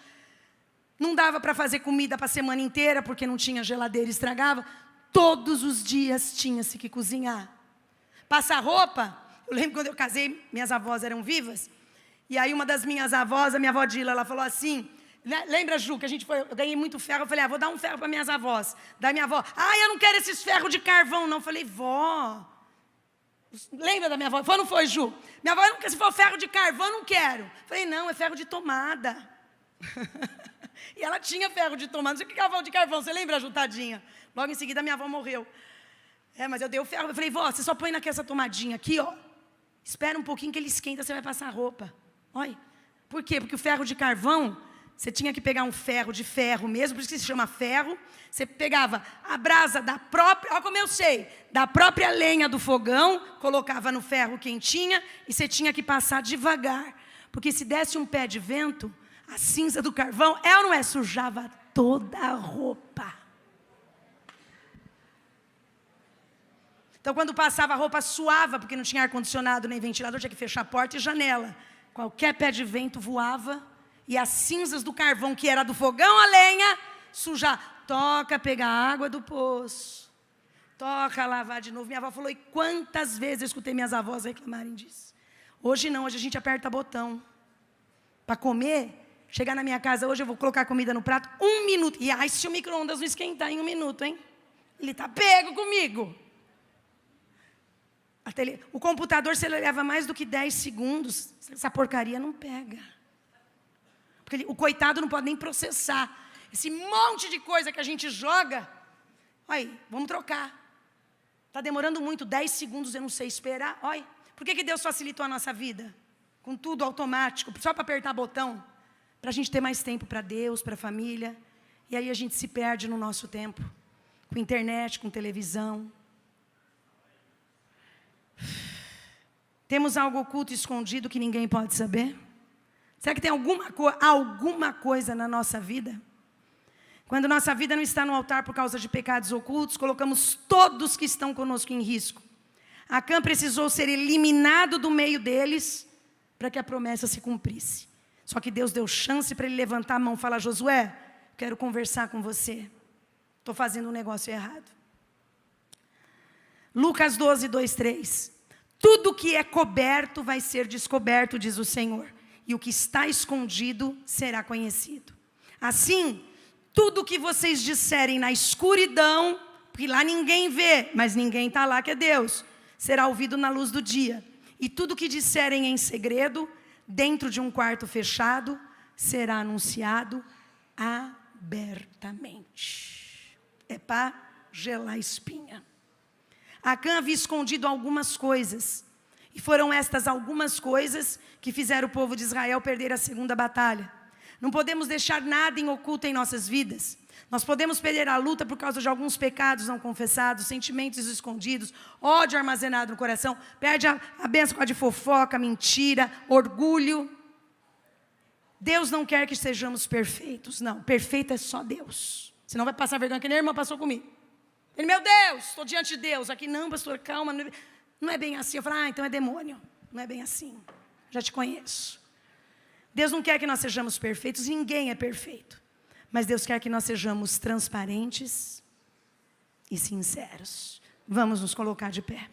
Não dava para fazer comida para a semana inteira, porque não tinha geladeira e estragava. Todos os dias tinha-se que cozinhar. Passar roupa, eu lembro quando eu casei, minhas avós eram vivas. E aí uma das minhas avós, a minha avó Dila, ela falou assim... Lembra, Ju, que eu ganhei muito ferro, eu falei, vou dar um ferro para minhas avós. Daí minha avó, eu não quero esses ferros de carvão, não. Eu falei, vó, lembra da minha avó? Foi ou não foi, Ju? Minha avó, não quer, se for ferro de carvão, eu não quero. Eu falei, não, é ferro de tomada. E ela tinha ferro de tomada, não sei o que é de carvão, você lembra, Ju, tadinha? Logo em seguida, minha avó morreu. Mas eu dei o ferro, eu falei, vó, você só põe naquela tomadinha aqui, ó. Espera um pouquinho que ele esquenta, você vai passar a roupa. Olha, por quê? Porque o ferro de carvão... Você tinha que pegar um ferro de ferro mesmo, por isso que se chama ferro. Você pegava a brasa da própria, olha como eu sei, da própria lenha do fogão, colocava no ferro quentinha e você tinha que passar devagar. Porque se desse um pé de vento, a cinza do carvão, ou não é? Sujava toda a roupa. Então quando passava a roupa suava, porque não tinha ar-condicionado nem ventilador, tinha que fechar a porta e janela. Qualquer pé de vento voava. E as cinzas do carvão, que era do fogão a lenha, sujar. Toca pegar a água do poço. Toca lavar de novo. Minha avó falou, e quantas vezes eu escutei minhas avós reclamarem disso. Hoje não, hoje a gente aperta botão. Para comer, chegar na minha casa hoje, eu vou colocar comida no prato, 1 minuto. E se o micro-ondas não esquentar em 1 minuto, hein? Ele está pego comigo. O computador, se ele leva mais do que 10 segundos, essa porcaria não pega. Porque o coitado não pode nem processar. Esse monte de coisa que a gente joga. Olha, vamos trocar. Está demorando muito, 10 segundos eu não sei esperar. Olha, por que Deus facilitou a nossa vida? Com tudo automático, só para apertar botão. para a gente ter mais tempo para Deus, para a família. E aí a gente se perde no nosso tempo, com internet, com televisão. Temos algo oculto e escondido que ninguém pode saber? Será que tem alguma coisa na nossa vida? Quando nossa vida não está no altar por causa de pecados ocultos, colocamos todos que estão conosco em risco. Acã precisou ser eliminado do meio deles para que a promessa se cumprisse. Só que Deus deu chance para ele levantar a mão e falar: Josué, quero conversar com você. Estou fazendo um negócio errado. Lucas 12, 2, 3. Tudo que é coberto vai ser descoberto, diz o Senhor. E o que está escondido será conhecido. Assim, tudo que vocês disserem na escuridão, porque lá ninguém vê, mas ninguém está lá que é Deus, será ouvido na luz do dia. E tudo que disserem em segredo, dentro de um quarto fechado, será anunciado abertamente. É para gelar a espinha. Acã havia escondido algumas coisas. E foram estas algumas coisas que fizeram o povo de Israel perder a segunda batalha. Não podemos deixar nada em oculto em nossas vidas. Nós podemos perder a luta por causa de alguns pecados não confessados, sentimentos escondidos, ódio armazenado no coração, perde a bênção com a de fofoca, mentira, orgulho. Deus não quer que sejamos perfeitos, não. Perfeito é só Deus. Senão vai passar vergonha, que nem a irmã passou comigo. Ele, meu Deus, estou diante de Deus. Aqui, não, pastor, calma. Não é bem assim. Eu falo, então é demônio. Não é bem assim. Já te conheço. Deus não quer que nós sejamos perfeitos. Ninguém é perfeito. Mas Deus quer que nós sejamos transparentes e sinceros. Vamos nos colocar de pé.